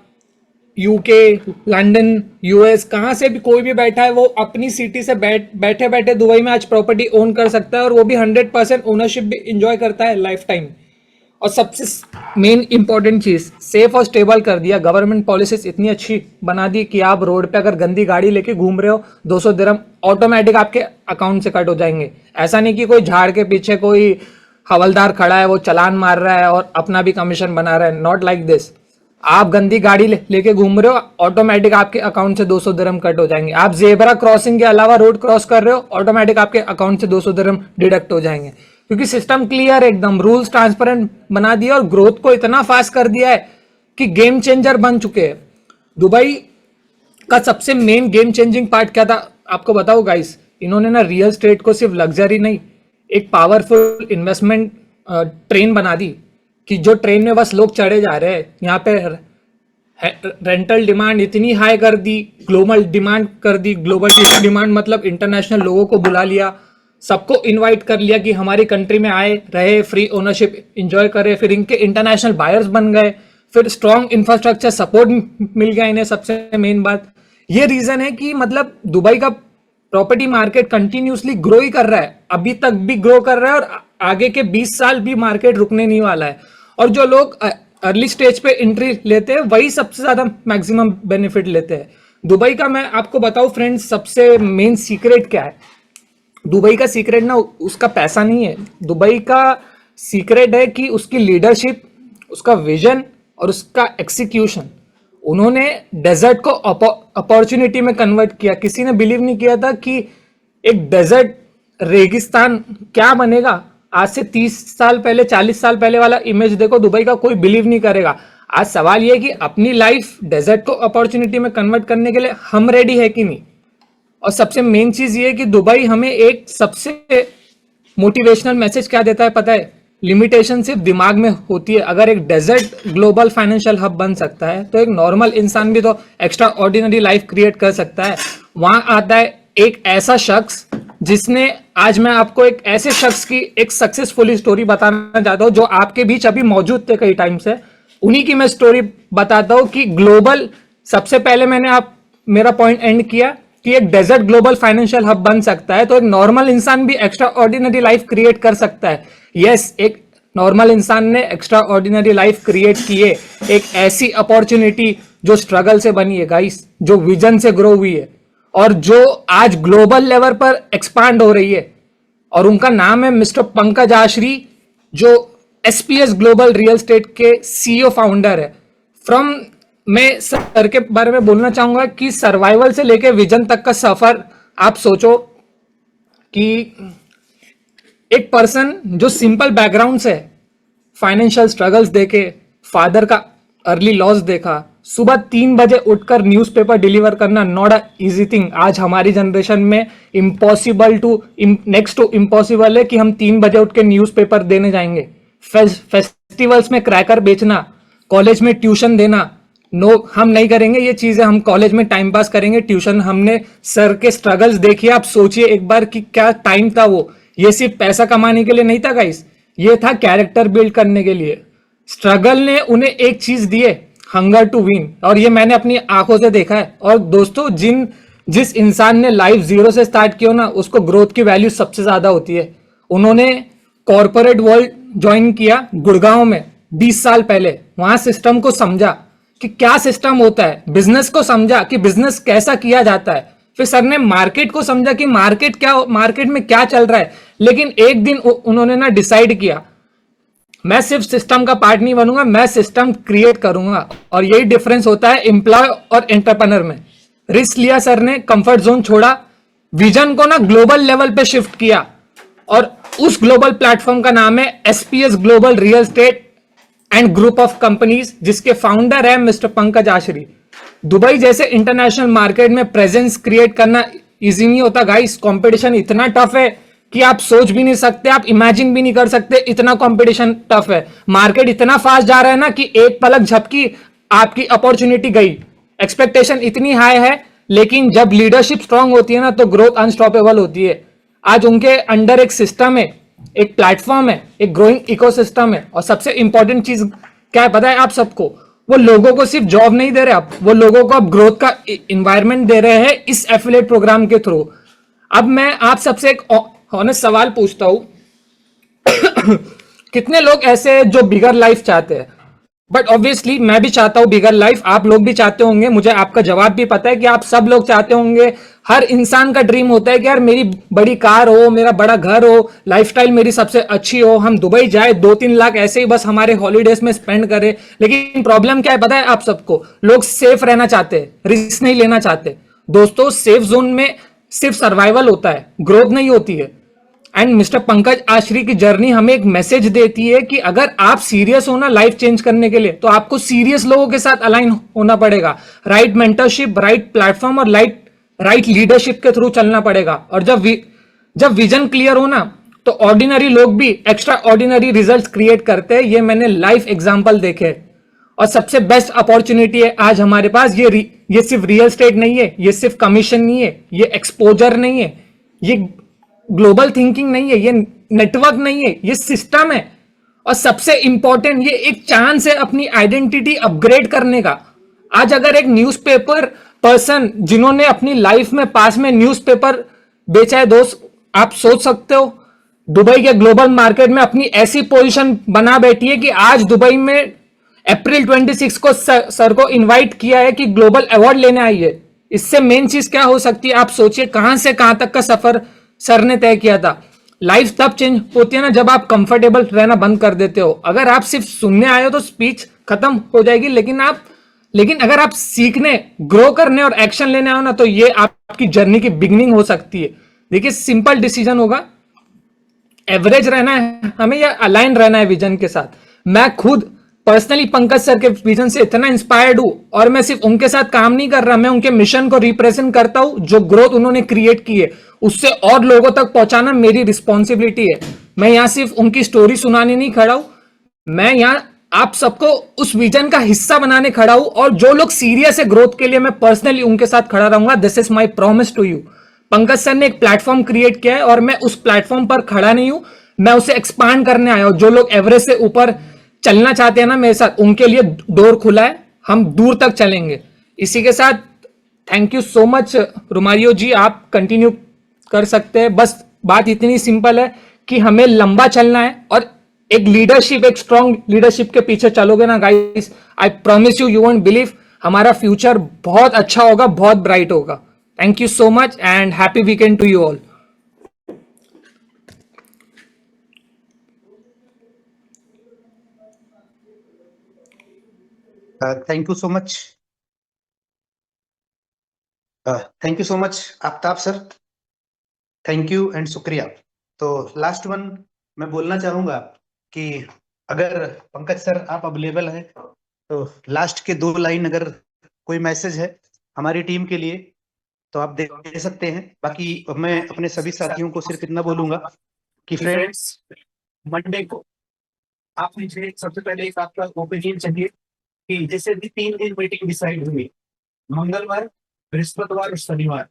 Speaker 5: UK, London, US, कहाँ से भी कोई भी बैठा है वो अपनी सिटी से बैठे बैठे दुबई में आज प्रॉपर्टी ओन कर सकता है, और वो भी 100% ओनरशिप भी इंजॉय करता है लाइफ टाइम। और सबसे मेन इंपॉर्टेंट चीज, सेफ और स्टेबल कर दिया। गवर्नमेंट पॉलिसीज इतनी अच्छी बना दी कि आप रोड पे अगर गंदी गाड़ी लेके घूम रहे हो, 200 दिरहम ऑटोमेटिक आपके अकाउंट से कट हो जाएंगे। ऐसा नहीं कि कोई झाड़ के पीछे कोई हवलदार खड़ा है, वो चालान मार रहा है और अपना भी कमीशन बना रहा है। Not like this. आप गंदी गाड़ी लेके घूम रहे हो, ऑटोमेटिक आपके अकाउंट से 200 दिरहम कट हो जाएंगे। आप जेबरा क्रॉसिंग के अलावा रोड क्रॉस कर रहे हो, ऑटोमेटिक आपके अकाउंट से 200 दिरहम डिडक्ट हो जाएंगे, क्योंकि सिस्टम क्लियर है एकदम, रूल्स ट्रांसपेरेंट बना दिया और ग्रोथ को इतना फास्ट कर दिया है कि गेम चेंजर बन चुके हैं। दुबई का सबसे मेन गेम चेंजिंग पार्ट क्या था आपको बताओ गाइस? इन्होंने ना रियल स्टेट को सिर्फ लग्जरी नहीं, एक पावरफुल इन्वेस्टमेंट ट्रेन बना दी कि जो ट्रेन में बस लोग चढ़े जा रहे हैं। यहाँ पे रेंटल डिमांड इतनी हाई कर दी, ग्लोबल डिमांड कर दी। ग्लोबल डिमांड मतलब इंटरनेशनल लोगों को बुला लिया, सबको इनवाइट कर लिया कि हमारी कंट्री में आए, रहे, फ्री ओनरशिप एंजॉय करे। फिर इनके इंटरनेशनल बायर्स बन गए, फिर स्ट्रॉन्ग इंफ्रास्ट्रक्चर सपोर्ट मिल गया इन्हें। सबसे मेन बात ये रीजन है कि मतलब दुबई का प्रॉपर्टी मार्केट कंटिन्यूसली ग्रो ही कर रहा है, अभी तक भी ग्रो कर रहा है और आगे के 20 साल भी मार्केट रुकने नहीं वाला है। और जो लोग अर्ली स्टेज पे एंट्री लेते हैं वही सबसे ज्यादा मैक्सिमम बेनिफिट लेते हैं। दुबई का मैं आपको बताऊं फ्रेंड्स, सबसे मेन सीक्रेट क्या है? दुबई का सीक्रेट ना उसका पैसा नहीं है, दुबई का सीक्रेट है कि उसकी लीडरशिप, उसका विजन और उसका एक्सिक्यूशन। उन्होंने डेजर्ट को अपॉर्चुनिटी में कन्वर्ट किया। किसी ने बिलीव नहीं किया था कि एक डेजर्ट रेगिस्तान क्या बनेगा। आज से 30 साल पहले, 40 साल पहले वाला इमेज देखो दुबई का, कोई बिलीव नहीं करेगा। आज सवाल यह है कि अपनी लाइफ डेजर्ट को अपॉर्चुनिटी में कन्वर्ट करने के लिए हम रेडी है कि नहीं। और सबसे मेन चीज ये है कि दुबई हमें एक सबसे मोटिवेशनल मैसेज क्या देता है पता है? लिमिटेशन सिर्फ दिमाग में होती है। अगर एक डेजर्ट ग्लोबल फाइनेंशियल हब बन सकता है तो एक नॉर्मल इंसान भी तो एक्स्ट्रा ऑर्डिनरी लाइफ क्रिएट कर सकता है। वहां आता है एक ऐसा शख्स जिसने, आज मैं आपको एक ऐसे शख्स की एक सक्सेसफुल स्टोरी बताना चाहता हूं जो आपके बीच अभी मौजूद थे कई टाइम से। उन्हीं की मैं स्टोरी बताता हूं कि ग्लोबल, सबसे पहले मैंने मेरा पॉइंट एंड किया कि एक डेजर्ट ग्लोबल फाइनेंशियल हब बन सकता है तो एक नॉर्मल इंसान भी एक्स्ट्रा ऑर्डिनरी लाइफ क्रिएट कर सकता है। यस, एक नॉर्मल इंसान ने एक्स्ट्रा ऑर्डिनरी लाइफ क्रिएट की है, एक ऐसी अपॉर्चुनिटी जो स्ट्रगल से बनी है गाइस, जो विजन से ग्रो हुई है और जो आज ग्लोबल लेवल पर एक्सपांड हो रही है। और उनका नाम है मिस्टर पंकज आशरी, जो एसपीएस ग्लोबल रियल एस्टेट के सीईओ फाउंडर है। मैं सर के बारे में बोलना चाहूंगा कि सर्वाइवल से लेके विजन तक का सफर, आप सोचो कि एक पर्सन जो सिंपल बैकग्राउंड से, फाइनेंशियल स्ट्रगल्स देखे, फादर का अर्ली लॉस देखा, सुबह 3 बजे उठकर न्यूज़पेपर डिलीवर करना नॉट अ इजी थिंग। आज हमारी जनरेशन में impossible to next to impossible है कि हम 3 बजे उठ के न्यूज़पेपर देने जाएंगे। फेस्टिवल्स में क्रैकर बेचना, कॉलेज में ट्यूशन देना, नो, हम नहीं करेंगे ये चीजें। हम कॉलेज में टाइम पास करेंगे, ट्यूशन। हमने सर के स्ट्रगल्स देखिए, आप सोचिए एक बार कि क्या टाइम था वो। ये सिर्फ पैसा कमाने के लिए नहीं था गाइस, ये था कैरेक्टर बिल्ड करने के लिए। स्ट्रगल ने उन्हें एक चीज दी है, हंगर टू विन, और ये मैंने अपनी आंखों से देखा है। और दोस्तों, जिस इंसान ने लाइफ जीरो से स्टार्ट किया ना, उसको ग्रोथ की वैल्यू सबसे ज्यादा होती है। उन्होंने कॉर्पोरेट वर्ल्ड ज्वाइन किया गुड़गांव में 20 साल पहले। वहां सिस्टम को समझा कि क्या सिस्टम होता है, बिजनेस को समझा कि बिजनेस कैसा किया जाता है। फिर सर ने मार्केट को समझा कि मार्केट में क्या चल रहा है। लेकिन एक दिन उन्होंने ना डिसाइड किया, मैं सिर्फ सिस्टम का पार्ट नहीं बनूंगा, मैं सिस्टम क्रिएट करूंगा। और यही डिफरेंस होता है एम्प्लॉय और एंटरप्रेन्योर में। रिस्क लिया सर ने, कंफर्ट जोन छोड़ा, विजन को ना ग्लोबल लेवल पे शिफ्ट किया, और उस ग्लोबल प्लेटफॉर्म का नाम है SPS global real estate and group of companies, जिसके फाउंडर है मिस्टर पंकज आशरी। दुबई जैसे इंटरनेशनल मार्केट में प्रेजेंस क्रिएट करना इजी नहीं होता गाइस। कंपटीशन इतना टफ है कि आप सोच भी नहीं सकते, आप इमेजिन भी नहीं कर सकते, इतना कंपटीशन टफ है। मार्केट इतना फास्ट जा रहा है ना कि एक पलक झपकी आपकी अपॉर्चुनिटी गई। एक्सपेक्टेशन इतनी हाई है, लेकिन जब लीडरशिप स्ट्रांग होती है ना तो ग्रोथ अनस्टॉपेबल होती है। आज उनके अंडर एक सिस्टम है, एक प्लेटफॉर्म है, एक ग्रोइंग इकोसिस्टम है, और सबसे इंपॉर्टेंट चीज क्या है पता है आप सबको? वो लोगों को सिर्फ जॉब नहीं दे रहे आप, वो लोगों को अब ग्रोथ का इन्वायरमेंट दे रहे हैं इस एफिलिएट प्रोग्राम के थ्रू। अब मैं आप सबसे एक ऑनेस्ट सवाल पूछता हूं कितने लोग ऐसे हैं जो बिगर लाइफ चाहते हैं? बट ऑब्वियसली मैं भी चाहता हूं बिगर लाइफ, आप लोग भी चाहते होंगे, मुझे आपका जवाब भी पता है कि आप सब लोग चाहते होंगे। हर इंसान का ड्रीम होता है कि यार मेरी बड़ी कार हो, मेरा बड़ा घर हो, लाइफस्टाइल मेरी सबसे अच्छी हो, हम दुबई जाए 2-3 लाख ऐसे ही बस हमारे हॉलीडेज में स्पेंड करें। लेकिन प्रॉब्लम क्या है पता है आप सबको? लोग सेफ रहना चाहते हैं, रिस्क नहीं लेना चाहते। दोस्तों, सेफ जोन में सिर्फ सर्वाइवल होता है, ग्रोथ नहीं होती है। एंड मिस्टर पंकज आशरी की जर्नी हमें एक मैसेज देती है कि अगर आप सीरियस हो ना लाइफ चेंज करने के लिए, तो आपको सीरियस लोगों के साथ अलाइन होना पड़ेगा। राइट मेंटरशिप, राइट प्लेटफॉर्म और राइट लीडरशिप के थ्रू चलना पड़ेगा। और जब विजन क्लियर हो ना, तो ऑर्डिनरी लोग भी एक्स्ट्रा ऑर्डिनरी रिजल्ट क्रिएट करते हैं। ये मैंने लाइफ एग्जाम्पल देखे। और सबसे बेस्ट अपॉर्चुनिटी है आज हमारे पास। ये सिर्फ रियल एस्टेट नहीं है, ये सिर्फ कमीशन नहीं है, ये एक्सपोजर नहीं है, ये ग्लोबल थिंकिंग नहीं है, ये नेटवर्क नहीं है, ये सिस्टम है। और सबसे इंपॉर्टेंट, ये एक चांस है अपनी आइडेंटिटी अपग्रेड करने का। आज अगर एक न्यूज़पेपर पर्सन जिन्होंने अपनी लाइफ में पास में न्यूज़पेपर बेचा है दोस्त, आप सोच सकते हो दुबई के ग्लोबल मार्केट में अपनी ऐसी पोजीशन बना बैठी है कि आज दुबई में अप्रैल 26 को सर को इनवाइट किया है कि ग्लोबल अवार्ड लेने आई है। इससे मेन चीज क्या हो सकती है आप सोचिए। कहां से कहां तक का सफर सर ने तय किया था। लाइफ तब चेंज होती है ना जब आप कंफर्टेबल रहना बंद कर देते हो। अगर आप सिर्फ सुनने आए हो तो स्पीच खत्म हो जाएगी, लेकिन अगर आप सीखने, ग्रो करने और एक्शन लेने आओ ना, तो ये आपकी जर्नी की बिगनिंग हो सकती है। देखिए, सिंपल डिसीजन होगा, एवरेज रहना है हमें या अलाइन रहना है विजन के साथ। मैं खुद पर्सनली पंकज सर के विजन से इतना इंस्पायर्ड हूं, और मैं सिर्फ उनके साथ काम नहीं कर रहा, मैं उनके मिशन को रिप्रेजेंट करता हूं। जो ग्रोथ उन्होंने क्रिएट की है उससे और लोगों तक पहुंचाना मेरी रिस्पॉन्सिबिलिटी है। मैं यहां सिर्फ उनकी स्टोरी सुनाने नहीं खड़ा हूं, मैं यहां आप सबको उस विजन का हिस्सा बनाने खड़ा हूं। और जो लोग सीरियस है ग्रोथ के लिए, मैं पर्सनली उनके साथ खड़ा रहूंगा। This is my promise to you. Pankaj sir ने एक प्लेटफॉर्म क्रिएट किया है और मैं उस प्लेटफॉर्म पर खड़ा नहीं हूं, मैं उसे एक्सपांड करने आया हूं। जो लोग एवरेज से ऊपर चलना चाहते हैं ना मेरे साथ, उनके लिए डोर खुला है, हम दूर तक चलेंगे। इसी के साथ thank you so much Romario ji, आप कंटिन्यू कर सकते हैं। बस बात इतनी सिंपल है कि हमें लंबा चलना है, और एक लीडरशिप, एक स्ट्रॉन्ग लीडरशिप के पीछे चलोगे ना guys, I promise you, you won't believe, हमारा फ्यूचर बहुत अच्छा होगा, बहुत ब्राइट होगा। Thank you so much and happy weekend to you all.
Speaker 2: Thank you so much, thank you so much Aftab sir, thank you एंड शुक्रिया। तो लास्ट वन मैं बोलना चाहूंगा कि अगर पंकज सर आप अवेलेबल हैं तो लास्ट के 2 लाइन अगर कोई मैसेज है हमारी टीम के लिए तो आप दे सकते हैं। बाकी मैं अपने सभी साथियों को सिर्फ इतना बोलूंगा कि फ्रेंड्स,
Speaker 3: मंडे को आप मुझे सबसे पहले एक आपका ओपिनियन चाहिए कि जैसे भी 3 दिन मीटिंग डिसाइड हुई, मंगलवार, बृहस्पतिवार और शनिवार,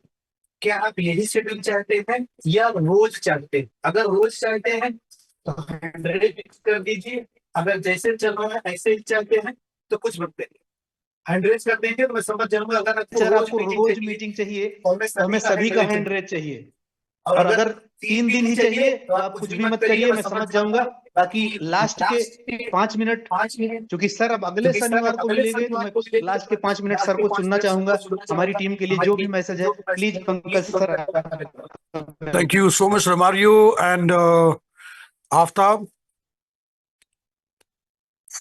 Speaker 3: क्या आप यही शेड्यूल चाहते हैं या रोज चाहते हैं? अगर रोज चाहते हैं तो 100 फिक्स कर दीजिए, अगर जैसे चल रहा है ऐसे ही चाहते हैं तो कुछ मत करिए, 100 कर देंगे तो मैं समझ जाऊंगा। अगर
Speaker 2: आपको रोज मीटिंग चाहिए तो हमें सभी का 100 चाहिए, और अगर 3 दिन ही चाहिए तो आप कुछ भी मत करिए, मैं समझ जाऊंगा। बाकी लास्ट के 5 मिनट, क्योंकि सर अब अगले शनिवार को मिलेंगे, तो मैं लास्ट के 5 मिनट सर को चुनना चाहूंगा हमारी टीम के लिए। जो भी मैसेज है please Pankaj sir.
Speaker 1: Thank you so much Romario and Aftab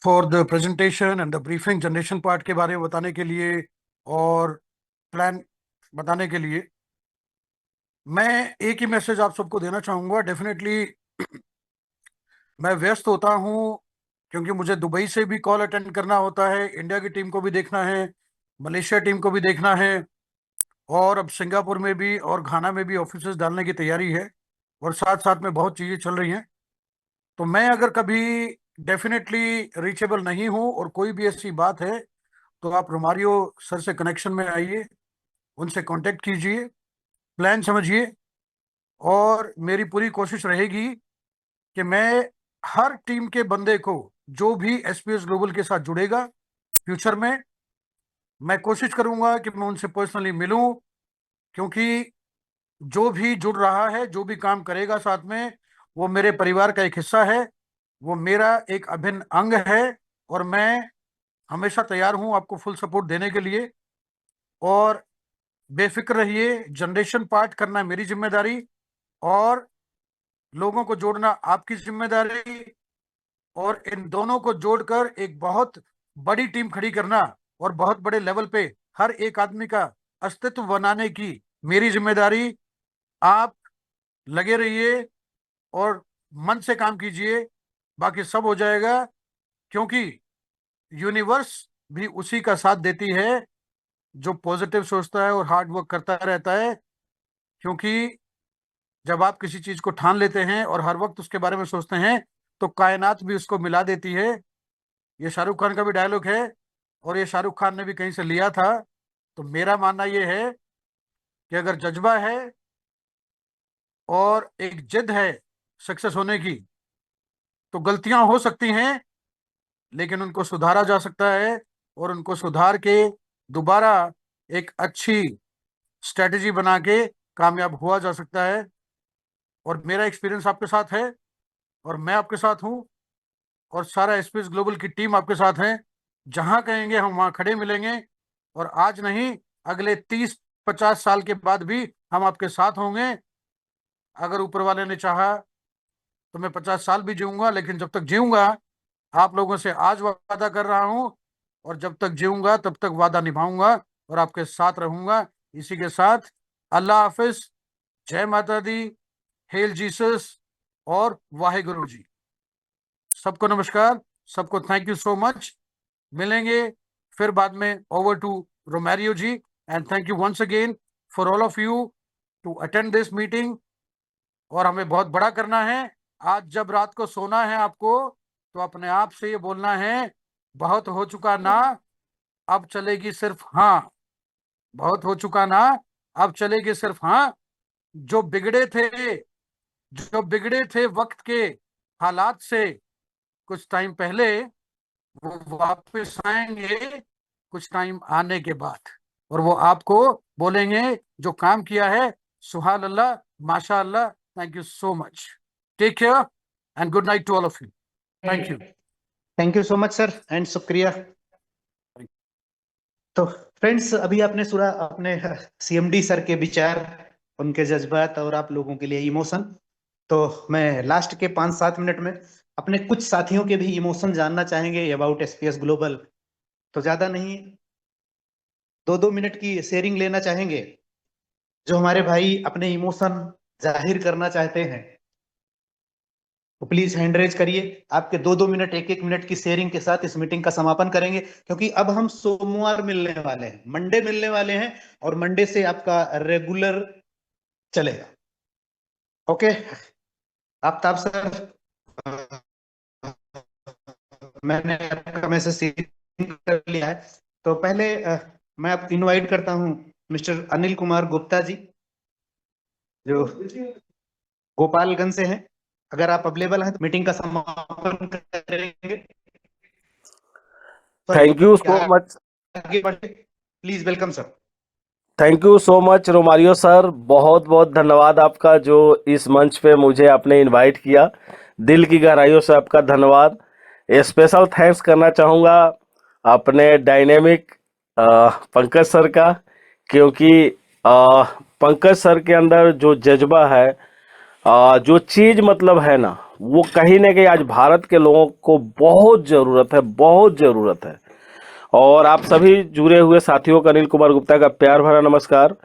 Speaker 1: for the presentation and the briefing generation part के बारे में बताने के लिए और प्लान बताने के लिए। मैं एक ही मैसेज आप सबको देना चाहूँगा। डेफिनेटली मैं व्यस्त होता हूँ क्योंकि मुझे दुबई से भी कॉल अटेंड करना होता है, इंडिया की टीम को भी देखना है, मलेशिया टीम को भी देखना है, और अब सिंगापुर में भी और घाना में भी ऑफिसेज डालने की तैयारी है, और साथ साथ में बहुत चीज़ें चल रही हैं। तो मैं अगर कभी डेफिनेटली रीचेबल नहीं हूँ और कोई भी ऐसी बात है तो आप रोमारियो सर से कनेक्शन में आइए, उनसे कांटेक्ट कीजिए, प्लान समझिए, और मेरी पूरी कोशिश रहेगी कि मैं हर टीम के बंदे को, जो भी एसपीएस ग्लोबल के साथ जुड़ेगा फ्यूचर में, मैं कोशिश करूंगा कि मैं उनसे पर्सनली मिलूं, क्योंकि जो भी जुड़ रहा है, जो भी काम करेगा साथ में, वो मेरे परिवार का एक हिस्सा है, वो मेरा एक अभिन्न अंग है, और मैं हमेशा तैयार हूं आपको फुल सपोर्ट देने के लिए। और बेफिक्र रहिए, जनरेशन पार्ट करना मेरी जिम्मेदारी और लोगों को जोड़ना आपकी जिम्मेदारी, और इन दोनों को जोड़कर एक बहुत बड़ी टीम खड़ी करना और बहुत बड़े लेवल पे हर एक आदमी का अस्तित्व बनाने की मेरी जिम्मेदारी। आप लगे रहिए और मन से काम कीजिए, बाकी सब हो जाएगा, क्योंकि यूनिवर्स भी उसी का साथ देती है जो पॉजिटिव सोचता है और हार्ड वर्क करता रहता है। क्योंकि जब आप किसी चीज को ठान लेते हैं और हर वक्त उसके बारे में सोचते हैं तो कायनात भी उसको मिला देती है। ये शाहरुख खान का भी डायलॉग है, और ये शाहरुख खान ने भी कहीं से लिया था। तो मेरा मानना ये है कि अगर जज्बा है और एक जिद है सक्सेस होने की, तो गलतियां हो सकती हैं लेकिन उनको सुधारा जा सकता है, और उनको सुधार के दोबारा एक अच्छी स्ट्रेटेजी बना के कामयाब हुआ जा सकता है। और मेरा एक्सपीरियंस आपके साथ है, और मैं आपके साथ हूं, और सारा एसपीएस ग्लोबल की टीम आपके साथ है। जहां कहेंगे हम वहां खड़े मिलेंगे, और आज नहीं, अगले 30-50 साल के बाद भी हम आपके साथ होंगे। अगर ऊपर वाले ने चाहा तो मैं 50 साल भी जीऊंगा, लेकिन जब तक जीऊंगा आप लोगों से आज वादा कर रहा हूं, और जब तक जीऊंगा तब तक वादा निभाऊंगा और आपके साथ रहूंगा। इसी के साथ अल्लाह हाफिज, जय माता दी, हेल जीसस और वाहेगुरु जी। सबको नमस्कार, सबको थैंक यू सो मच। मिलेंगे फिर बाद में। Over to Romario ji, and thank you once again for all of you to attend this meeting. और हमें बहुत बड़ा करना है। आज जब रात को सोना है आपको, तो अपने आप से ये बोलना है, बहुत हो चुका ना, अब चलेगी सिर्फ हाँ। बहुत हो चुका ना, अब चलेगी सिर्फ हाँ। जो बिगड़े थे, जो बिगड़े थे वक्त के हालात से कुछ टाइम पहले, वो वापस आएंगे कुछ टाइम आने के बाद, और वो आपको बोलेंगे जो काम किया है, सुभान अल्लाह, माशा अल्लाह, thank you so much, take care and good night to all of you. Thank you.
Speaker 2: Thank you so much sir, and शुक्रिया। तो फ्रेंड्स, अभी आपने सुना अपने सीएमडी सर के विचार, उनके जज्बात और आप लोगों के लिए इमोशन। तो मैं लास्ट के 5-7 मिनट में अपने कुछ साथियों के भी इमोशन जानना चाहेंगे अबाउट एसपीएस ग्लोबल। तो ज्यादा नहीं, 2-2 मिनट की शेयरिंग लेना चाहेंगे। जो हमारे भाई अपने इमोशन जाहिर करना चाहते हैं, तो प्लीज हैंड रेज करिए। आपके 2-2 मिनट, 1-1 मिनट की शेयरिंग के साथ इस मीटिंग का समापन करेंगे, क्योंकि अब हम सोमवार मिलने वाले हैं, मंडे मिलने वाले हैं, और मंडे से आपका रेगुलर चलेगा। ओके आफ्ताब सर, मैंने आपका मैसेज कर लिया है। तो पहले मैं आप इनवाइट करता हूं मिस्टर अनिल कुमार गुप्ता जी, जो गोपालगंज से हैं। अगर आप अवेलेबल हैं तो मीटिंग का समापन करेंगे।
Speaker 6: थैंक यू सो मच,
Speaker 2: आगे बढ़े, please welcome sir.
Speaker 6: Thank you so much Romario sir, बहुत बहुत धन्यवाद आपका जो इस मंच पे मुझे आपने इनवाइट किया। दिल की गहराइयों से आपका धन्यवाद। स्पेशल थैंक्स करना चाहूँगा अपने डायनेमिक पंकज सर का, क्योंकि पंकज सर के अंदर जो जज्बा है, जो चीज़ मतलब है ना, वो कहीं ना कहीं आज भारत के लोगों को बहुत ज़रूरत है, बहुत ज़रूरत है। और आप सभी जुड़े हुए साथियों का अनिल कुमार गुप्ता का प्यार भरा नमस्कार।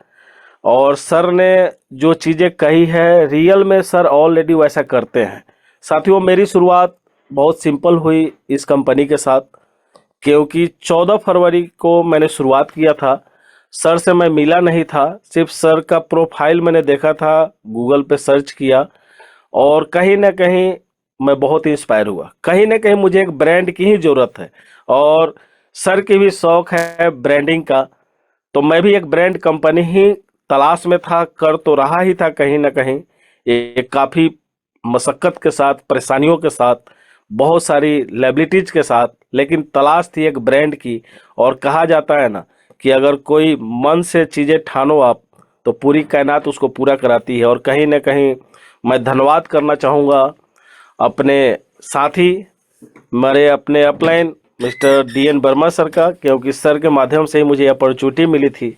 Speaker 6: और सर ने जो चीज़ें कही है रियल में सर ऑलरेडी वैसा करते हैं। साथियों, मेरी शुरुआत बहुत सिंपल हुई इस कंपनी के साथ, क्योंकि 14 फरवरी को मैंने शुरुआत किया था। सर से मैं मिला नहीं था, सिर्फ सर का प्रोफाइल मैंने देखा था, गूगल पे सर्च किया और कहीं ना कहीं मैं बहुत इंस्पायर हुआ। कहीं ना कहीं मुझे एक ब्रांड की ही ज़रूरत है और सर की भी शौक है ब्रांडिंग का, तो मैं भी एक ब्रांड कंपनी ही तलाश में था, कर तो रहा ही था कहीं ना कहीं, ये काफ़ी मशक्क़त के साथ, परेशानियों के साथ, बहुत सारी लायबिलिटीज के साथ, लेकिन तलाश थी एक ब्रांड की। और कहा जाता है ना कि अगर कोई मन से चीज़ें ठानो आप, तो पूरी कायनात उसको पूरा कराती है। और कहीं ना कहीं मैं धन्यवाद करना चाहूँगा अपने साथी, मेरे अपने upline mister DN Verma sir का, क्योंकि सर के माध्यम से ही मुझे अपॉर्चुनिटी मिली थी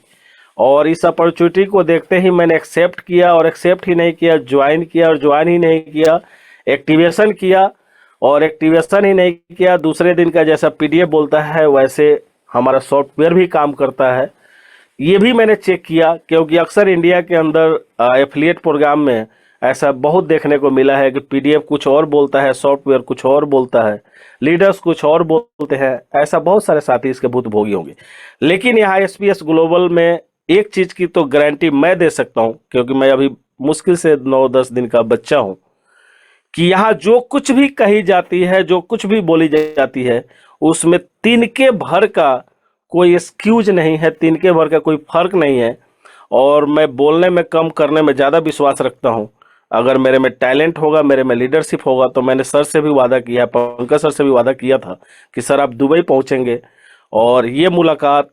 Speaker 6: और इस अपॉर्चुनिटी को देखते ही मैंने एक्सेप्ट किया, और एक्सेप्ट ही नहीं किया, ज्वाइन किया, और ज्वाइन ही नहीं किया, एक्टिवेशन किया, और एक्टिवेशन ही नहीं किया, दूसरे दिन का जैसा PDF बोलता है वैसे हमारा सॉफ्टवेयर भी काम करता है। ये भी मैंने चेक किया, क्योंकि अक्सर इंडिया के अंदर एफिलिएट प्रोग्राम में ऐसा बहुत देखने को मिला है कि PDF कुछ और बोलता है, सॉफ्टवेयर कुछ और बोलता है, लीडर्स कुछ और बोलते हैं। ऐसा बहुत सारे साथी इसके भुक्तभोगी होंगे, लेकिन यहाँ SPS ग्लोबल में एक चीज़ की तो गारंटी मैं दे सकता हूँ, क्योंकि मैं अभी मुश्किल से 9-10 दिन का बच्चा हूँ, कि यहाँ जो कुछ भी कही जाती है, जो कुछ भी बोली जाती है, उसमें तिनके भर का कोई एक्सक्यूज नहीं है, तिनके भर का कोई फर्क नहीं है। और मैं बोलने में कम, करने में ज़्यादा विश्वास रखता हूँ। अगर मेरे में टैलेंट होगा, मेरे में लीडरशिप होगा, तो मैंने सर से भी वादा किया, पंकज सर से भी वादा किया था कि सर आप दुबई पहुँचेंगे और ये मुलाकात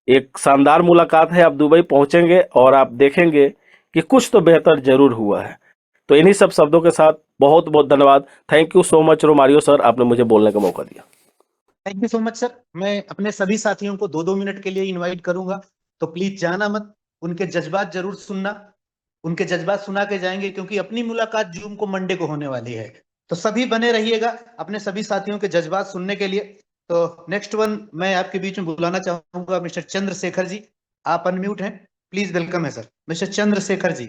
Speaker 6: एक शानदार मुलाकात है। आप दुबई पहुँचेंगे और आप देखेंगे कि कुछ तो बेहतर जरूर हुआ है। तो इन्हीं सब शब्दों के साथ बहुत बहुत धन्यवाद। Thank you so much Romario sir, आपने मुझे बोलने का मौका दिया।
Speaker 2: Thank you so much sir. मैं अपने सभी साथियों को 2-2 मिनट के लिए इनवाइट करूंगा, तो प्लीज जाना मत, उनके जज्बात जरूर सुनना, उनके जज्बात सुना के जाएंगे, क्योंकि अपनी मुलाकात जूम को मंडे को होने वाली है। तो सभी बने रहिएगा अपने सभी साथियों के जज्बात सुनने के लिए। तो नेक्स्ट वन मैं आपके बीच में बुलाना चाहूंगा मिस्टर चंद्रशेखर जी। आप अनम्यूट हैं, प्लीज वेलकम है sir, mister Chandrashekhar ji.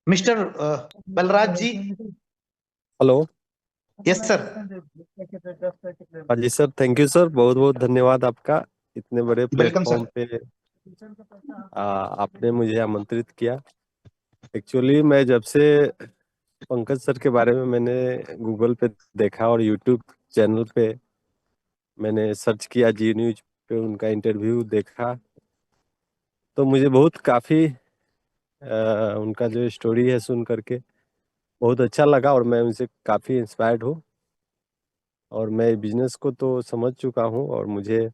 Speaker 2: Mister Balraj जी।
Speaker 7: हेलो।
Speaker 2: Yes sir.
Speaker 7: हाँ जी सर, थैंक यू सर, बहुत बहुत धन्यवाद आपका, इतने बड़े
Speaker 2: वेलकम
Speaker 7: प्लेटफॉर्म
Speaker 2: सर।
Speaker 7: पे आपने मुझे आमंत्रित किया। एक्चुअली मैं जब से पंकज सर के बारे में मैंने गूगल पे देखा और यूट्यूब चैनल पे मैंने सर्च किया, जी न्यूज पे उनका इंटरव्यू देखा, तो मुझे बहुत काफ़ी उनका जो स्टोरी है सुन करके बहुत अच्छा लगा और मैं उनसे काफ़ी इंस्पायर्ड हूँ। और मैं बिजनेस को तो समझ चुका हूँ और मुझे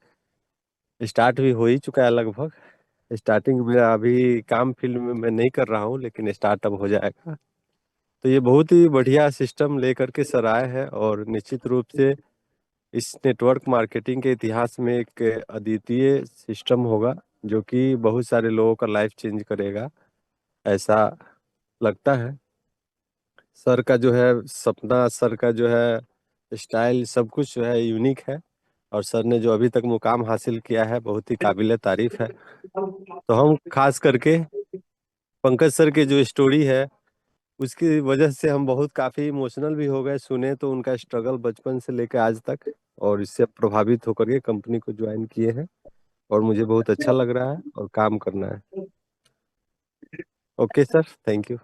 Speaker 7: स्टार्ट भी हो ही चुका है लगभग। स्टार्टिंग में अभी काम फील्ड में मैं नहीं कर रहा हूँ, लेकिन स्टार्टअप हो जाएगा। तो ये बहुत ही बढ़िया सिस्टम लेकर के सर आए हैं और निश्चित रूप से इस नेटवर्क मार्केटिंग के इतिहास में एक अद्वितीय सिस्टम होगा, जो कि बहुत सारे लोगों का लाइफ चेंज करेगा, ऐसा लगता है। सर का जो है सपना, सर का जो है स्टाइल, सब कुछ जो है यूनिक है और सर ने जो अभी तक मुकाम हासिल किया है बहुत ही काबिल तारीफ है। तो हम खास करके पंकज सर की जो स्टोरी है उसकी वजह से हम बहुत काफ़ी इमोशनल भी हो गए, सुने तो उनका स्ट्रगल बचपन से लेकर आज तक, और इससे प्रभावित होकर के कंपनी को ज्वाइन किए हैं और मुझे बहुत अच्छा लग रहा है और काम करना है। Okay sir, thank you.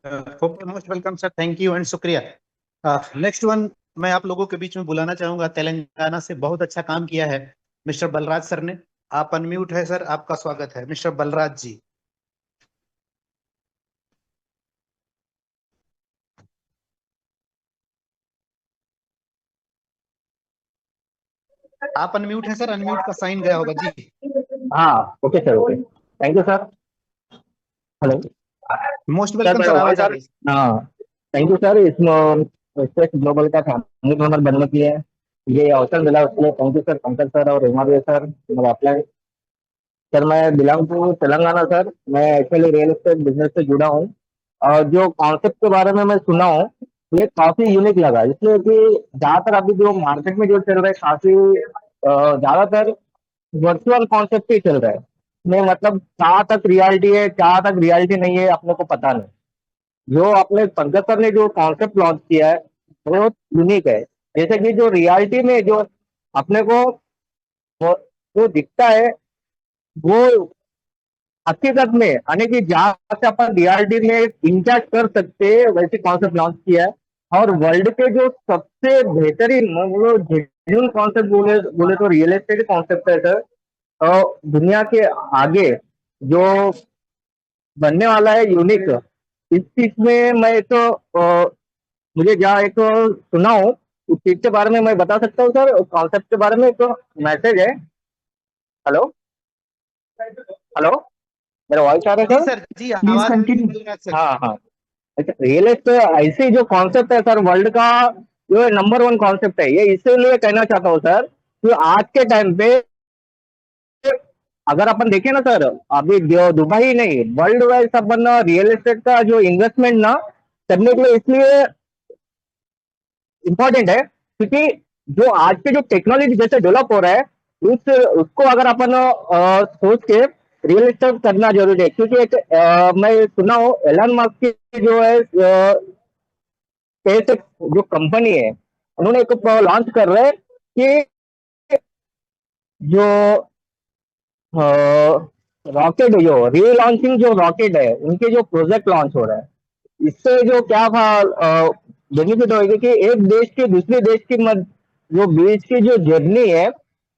Speaker 2: Most welcome sir, thank you एंड शुक्रिया। नेक्स्ट वन मैं आप लोगों के बीच में बुलाना चाहूंगा, तेलंगाना से बहुत अच्छा काम किया है मिस्टर बलराज सर ने। आप अनम्यूट है सर, आपका स्वागत है मिस्टर बलराज जी। आप अनम्यूट है सर, अनम्यूट का साइन गया होगा जी।
Speaker 8: हाँ okay sir, okay thank you sir. Hello
Speaker 2: most
Speaker 8: sir,
Speaker 2: welcome
Speaker 8: मैं
Speaker 2: सर,
Speaker 8: वॉइस
Speaker 2: आवाज आ
Speaker 8: आ
Speaker 2: रही
Speaker 8: रही? हाँ थैंक यू सर, इसमें स्पेस ग्लोबल का फैमिली मेंबर बनने के लिए ये अवसर मिला, उसके लिए thank you sir, Pankaj sir और रोमारियो सर। मेरा अप्लाई सर, मैं बिलोंग टू तेलंगाना सर। मैं एक्चुअली रियल एस्टेट बिजनेस से जुड़ा हूँ और जो कॉन्सेप्ट के बारे में मैं सुना हूँ ये काफी यूनिक लगा, इसलिए कि ज्यादातर अभी जो मार्केट में जो चल रहा है काफी ज्यादातर वर्चुअल कॉन्सेप्ट ही चल रहा है। नहीं मतलब कहाँ तक रियलिटी है कहाँ तक रियलिटी नहीं है अपने को पता नहीं। जो अपने पंकज सर ने जो कॉन्सेप्ट लॉन्च किया है बहुत यूनिक है। जैसे कि जो रियलिटी में जो अपने को वो, जो दिखता है वो हकीकत में यानी कि जहाँ से अपन रियलिटी में इंटैक्ट कर सकते हैं वैसे कॉन्सेप्ट लॉन्च किया है। और वर्ल्ड के जो सबसे बेहतरीन मतलब जेन्युइन कॉन्सेप्ट बोले बोले तो रियल एस्टेट कॉन्सेप्ट है सर। दुनिया के आगे जो बनने वाला है यूनिक, इस चीज में मैं तो मुझे जहाँ एक सुना हूँ उस चीज के बारे में मैं बता सकता हूँ सर। कॉन्सेप्ट के बारे में एक मैसेज है। हेलो हेलो, मेरा वॉइस आ रहा
Speaker 2: जी
Speaker 8: है सर?
Speaker 2: सर, जी आवाज सर।
Speaker 8: हाँ हाँ। अच्छा, रियल एस्टेट ऐसे जो कॉन्सेप्ट है सर वर्ल्ड का जो नंबर वन कॉन्सेप्ट है। ये इसीलिए कहना चाहता हूँ सर कि आज के टाइम पे अगर अपन देखें ना सर, अभी दुबई नहीं वर्ल्ड वाइड अपन रियल एस्टेट का जो इन्वेस्टमेंट ना करने के लिए इसलिए इम्पोर्टेंट है क्योंकि जो आज के जो टेक्नोलॉजी जैसे डेवलप हो रहा है उसको अगर अपन सोच के रियल एस्टेट करना जरूरी है। क्योंकि एक मैं सुना हूँ एलन मस्क की जो है स्पेस जो कंपनी है उन्होंने एक लॉन्च कर रहे हैं कि जो रॉकेट जो रीलॉन्चिंग जो रॉकेट है उनके जो प्रोजेक्ट लॉन्च हो रहा है इससे जो क्या बेनिफिट होगी कि एक देश के दूसरे देश की जो बीच की जो जर्नी है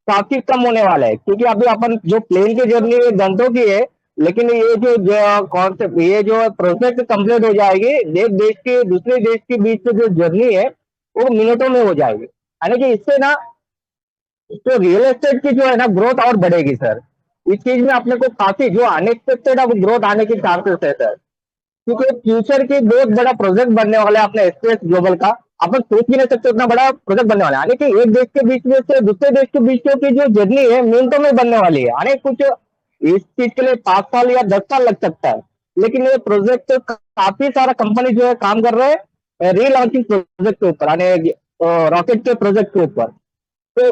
Speaker 8: काफी कम होने वाला है। क्योंकि अभी अपन जो प्लेन की जर्नी घंटों की है लेकिन ये जो कॉन्सेप्ट ये जो प्रोसेस कंप्लीट हो जाएगी एक देश के दूसरे देश के बीच में जो जर्नी है वो मिनटों में हो जाएगी। यानी कि इससे ना तो रियल एस्टेट की जो है ना ग्रोथ और बढ़ेगी सर। इस चीज में अपने को काफी जो अनएक्सपेक्टेड अब ग्रोथ आने की चांसेस है सर। क्योंकि फ्यूचर की बहुत बड़ा प्रोजेक्ट बनने वाला है अपने स्पेस ग्लोबल का। अपन सोच भी नहीं सकते उतना बड़ा प्रोजेक्ट बनने वाला है। यानी कि एक देश के बीच में से दूसरे देश के बीच की जो जर्नी है मिनटों में बनने वाली है। यानी कुछ इस चीज के लिए 5 साल या 10 साल लग सकता है लेकिन ये प्रोजेक्ट काफी सारा कंपनी जो है काम कर रहे हैं रीलॉन्चिंग प्रोजेक्ट के ऊपर यानी रॉकेट के प्रोजेक्ट के ऊपर। तो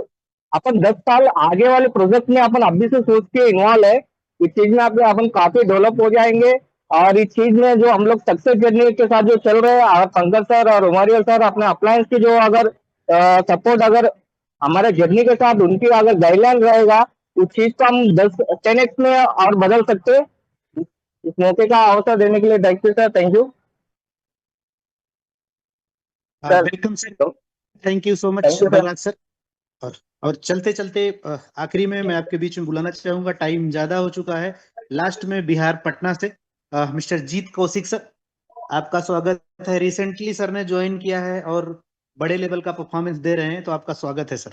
Speaker 8: अपन 10 साल आगे वाले प्रोजेक्ट में अपन अभी से सोच के इन्वॉल्व है। इस चीज में अपन काफी डेवलप हो जाएंगे। और इस चीज में जो हम लोग सक्सेस जर्नी के साथ जो चल रहे हैं और पंकज सर और रोमारियो सर अपने अप्लायंस की जो अगर सपोर्ट अगर हमारे जर्नी के साथ उनकी अगर गाइडलाइन रहेगा उस चीज को हम 10-10x में और बदल सकते हैं। इस मौके का अवसर देने के लिए thank you sir. Thank you sir.
Speaker 2: Welcome sir, thank you so much
Speaker 8: thank you sir.
Speaker 2: Balraj sir. और चलते चलते आखिरी में मैं आपके बीच में बुलाना चाहूंगा, टाइम ज्यादा हो चुका है। लास्ट में बिहार पटना से मिस्टर जीत कौशिक सर, आपका स्वागत है। रिसेंटली सर ने ज्वाइन किया है और बड़े लेवल का परफॉर्मेंस दे रहे हैं, तो आपका स्वागत है sir.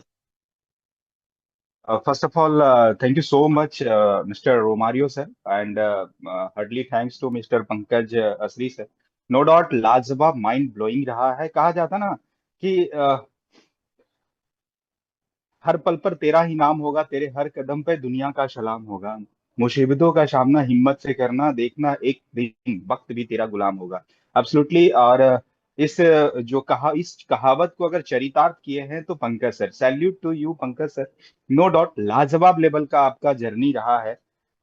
Speaker 9: First of all, thank you so much, Mr. Romario sir, and heartily thanks to Mr. Pankaj Asri sir. No doubt, लाजवाब माइंड ब्लोइंग रहा है। कहा जाता ना कि हर पल पर तेरा ही नाम होगा, तेरे हर कदम पे दुनिया का सलाम होगा। मुसीबतों का सामना हिम्मत से करना, देखना एक दिन वक्त भी तेरा गुलाम होगा। एब्सोल्युटली। और इस कहावत को अगर चरितार्थ किए हैं तो Pankaj sir, salute to you Pankaj sir. No doubt लाजवाब लेवल का आपका जर्नी रहा है।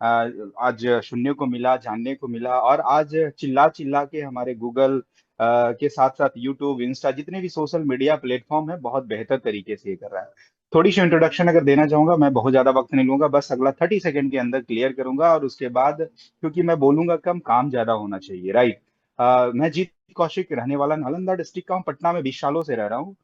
Speaker 9: आज सुनने को मिला, जानने को मिला, और आज चिल्ला चिल्ला के हमारे गूगल के साथ साथ यूट्यूब, इंस्टा, जितने भी सोशल मीडिया प्लेटफॉर्म है बहुत बेहतर तरीके से ये कर रहा है। थोड़ी सी इंट्रोडक्शन अगर देना चाहूंगा, मैं बहुत ज्यादा वक्त नहीं लूंगा, बस अगला 30 सेकंड के अंदर क्लियर करूंगा, और उसके बाद क्योंकि मैं बोलूंगा कम, काम ज्यादा होना चाहिए, राइट। मैं जीत कौशिक, रहने वाला नालंदा डिस्ट्रिक्ट का हूँ, पटना में 20 सालों से रह रहा हूँ।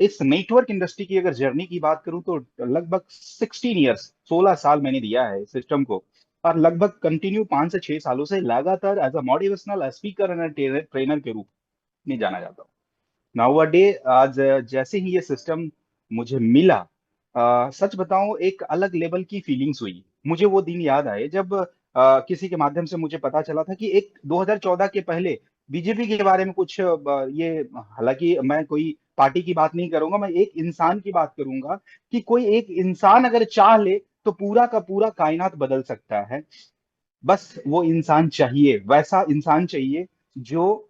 Speaker 9: इस नेटवर्क इंडस्ट्री की अगर जर्नी की बात करूं तो लगभग 16 ईयर्स, 16 साल मैंने दिया है सिस्टम को, और लगभग कंटिन्यू 5 से 6 सालों से लगातार as a motivational speaker and trainer के रूप में जाना जाता हूँ। नाउ डे आज जैसे ही ये सिस्टम मुझे मिला, सच बताऊं एक अलग लेवल की फीलिंग्स हुई। मुझे वो दिन याद आए जब किसी के माध्यम से मुझे पता चला था कि एक 2014 के पहले बीजेपी के बारे में कुछ ये, हालांकि मैं कोई पार्टी की बात नहीं करूंगा, मैं एक इंसान की बात करूंगा कि कोई एक इंसान अगर चाह ले तो पूरा का पूरा कायनात बदल सकता है। बस वो इंसान चाहिए, वैसा इंसान चाहिए जो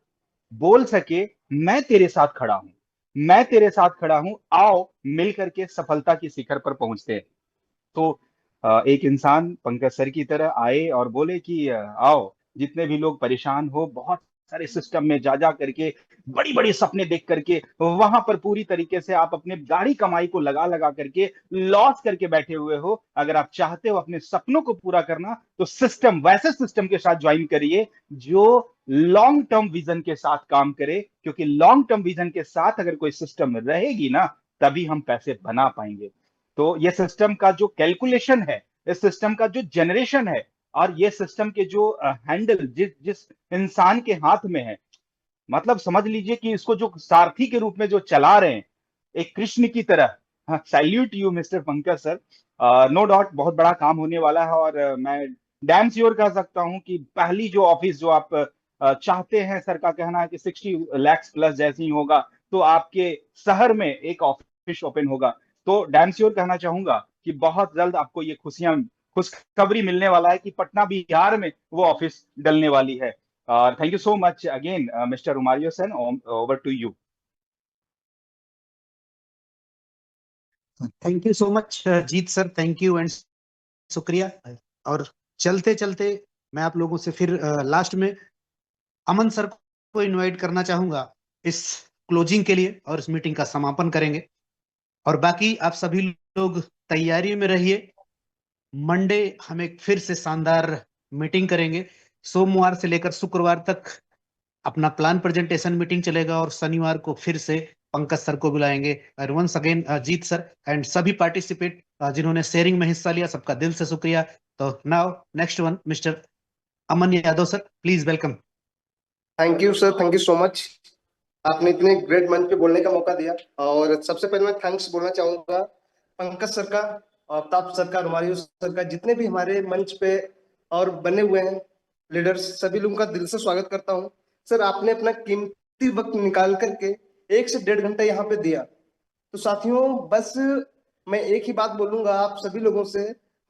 Speaker 9: बोल सके मैं तेरे साथ खड़ा हूं, मैं तेरे साथ खड़ा हूं, आओ मिल करके सफलता की शिखर पर पहुंचते हैं। तो एक इंसान पंकज सर की तरह आए और बोले कि आओ जितने भी लोग परेशान हो, बहुत सारे सिस्टम में जा जा करके बड़ी बड़ी सपने देख करके वहां पर पूरी तरीके से आप अपने गाड़ी कमाई को लगा लगा करके लॉस करके बैठे हुए हो, अगर आप चाहते हो अपने सपनों को पूरा करना तो सिस्टम, वैसे सिस्टम के साथ ज्वाइन करिए जो लॉन्ग टर्म विजन के साथ काम करे, क्योंकि लॉन्ग टर्म विजन के साथ अगर कोई सिस्टम रहेगी ना, तभी हम पैसे बना पाएंगे। तो ये सिस्टम का जो कैलकुलेशन है, इस सिस्टम का जो जनरेशन है, और ये सिस्टम के जो हैंडल जिस जिस इंसान के हाथ में है, मतलब समझ लीजिए कि इसको जो सारथी के रूप में जो चला रहे हैं, एक कृष्ण की तरह। Salute you mister Pankaj sir. No doubt बहुत बड़ा काम होने वाला है, और मैं डैम श्योर कह सकता हूं कि पहली जो ऑफिस जो आप चाहते हैं, सर का कहना है कि 60 लाख प्लस जैसे ही होगा तो आपके शहर में एक ऑफिस ओपन होगा। तो डैम श्योर कहना चाहूंगा कि बहुत जल्द आपको ये खुशखबरी मिलने वाला है कि पटना बिहार में वो ऑफिस डलने वाली है। Thank you so much again mister Romario sir, over to you.
Speaker 2: Thank you so much Jeet sir, thank you एंड शुक्रिया। और चलते चलते मैं आप लोगों से फिर लास्ट में अमन सर को इनवाइट करना चाहूंगा इस क्लोजिंग के लिए, और इस मीटिंग का समापन करेंगे। और बाकी आप सभी लोग तैयारी में रहिए, मंडे हम एक फिर से शानदार मीटिंग करेंगे। सोमवार से लेकर शुक्रवार तक अपना प्लान प्रेजेंटेशन मीटिंग चलेगा, और शनिवार को फिर से पंकज सर को बुलाएंगे। और once again Jeet sir and सभी पार्टिसिपेट जिन्होंने शेयरिंग में हिस्सा लिया, सबका दिल से शुक्रिया। तो now next one mister Aman Yadav sir, please welcome.
Speaker 10: Thank you sir, thank you so much. आपने इतने ग्रेट मंच पे बोलने का मौका दिया, और सबसे पहले मैं थैंक्स बोलना चाहूंगा पंकज सर का, आफ्ताब सर का, रोमारियो सर का, जितने भी हमारे मंच पे और बने हुए हैं लीडर्स, सभी लोगों का दिल से स्वागत करता हूं। सर आपने अपना कीमती वक्त निकाल करके 1 से 1.5 घंटा यहाँ पे दिया। तो साथियों बस मैं एक ही बात बोलूंगा आप सभी लोगों से,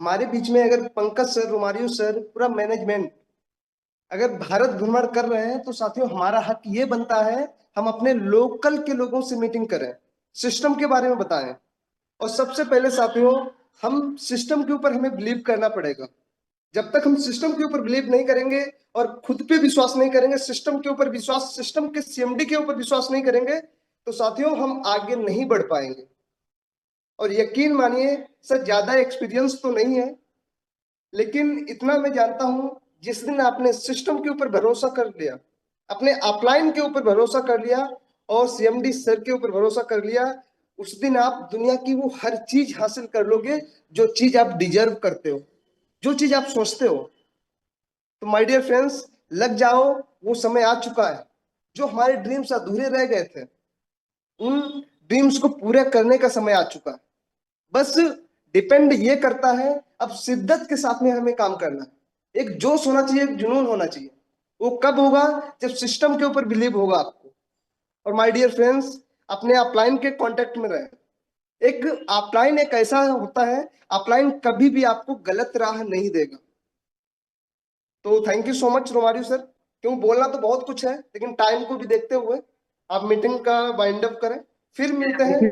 Speaker 10: हमारे बीच में अगर पंकज सर, रोमारियो सर, पूरा मैनेजमेंट अगर भारत भ्रमण कर रहे हैं, तो साथियों हमारा हक ये बनता है हम अपने लोकल के लोगों से मीटिंग करें, सिस्टम के बारे में बताएं। और सबसे पहले साथियों हम सिस्टम के ऊपर हमें बिलीव करना पड़ेगा। जब तक हम सिस्टम के ऊपर बिलीव नहीं करेंगे और खुद पे विश्वास नहीं करेंगे, सिस्टम के ऊपर विश्वास, सिस्टम के सीएमडी के ऊपर विश्वास नहीं करेंगे, तो साथियों हम आगे नहीं बढ़ पाएंगे। और यकीन मानिए सर, ज्यादा एक्सपीरियंस तो नहीं है, लेकिन इतना मैं जानता हूं, जिस दिन आपने सिस्टम के ऊपर भरोसा कर लिया, अपने अपलाइन के ऊपर भरोसा कर लिया, और सीएमडी सर के ऊपर भरोसा कर लिया, उस दिन आप दुनिया की वो हर चीज हासिल कर लोगे जो चीज आप डिजर्व करते हो, जो चीज आप सोचते हो। तो माय डियर फ्रेंड्स, लग जाओ, वो समय आ चुका है। जो हमारे ड्रीम्स अधूरे रह गए थे, उन ड्रीम्स को पूरे करने का समय आ चुका है। बस डिपेंड ये करता है, अब शिद्दत के साथ में हमें काम करना है। एक जोश होना चाहिए, एक जुनून होना चाहिए। वो कब होगा? जब सिस्टम के ऊपर बिलीव होगा आपको। और माय डियर फ्रेंड्स, अपने अपलाइन के कांटेक्ट में रहे। एक अपलाइन एक ऐसा होता है, अपलाइन कभी भी आपको गलत राह नहीं देगा। तो thank you so much Romario sir. क्यों बोलना तो बहुत कुछ है, लेकिन टाइम को भी देखते हुए आप मीटिंग का वाइंड अप करें, फिर मिलते हैं।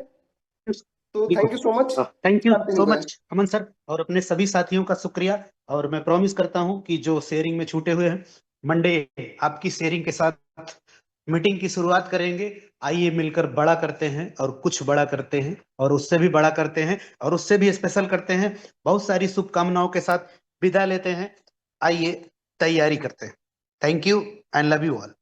Speaker 10: तो thank you so much,
Speaker 2: thank you so much Aman sir, और अपने सभी साथियों का शुक्रिया। और मैं प्रॉमिस करता हूं कि जो शेयरिंग में छूटे हुए हैं, मंडे आपकी शेयरिंग के साथ मीटिंग की शुरुआत करेंगे। आइए मिलकर बड़ा करते हैं, और कुछ बड़ा करते हैं, और उससे भी बड़ा करते हैं, और उससे भी स्पेशल करते हैं। बहुत सारी शुभकामनाओं के साथ विदा लेते हैं। आइए तैयारी करते हैं। Thank you and love you all.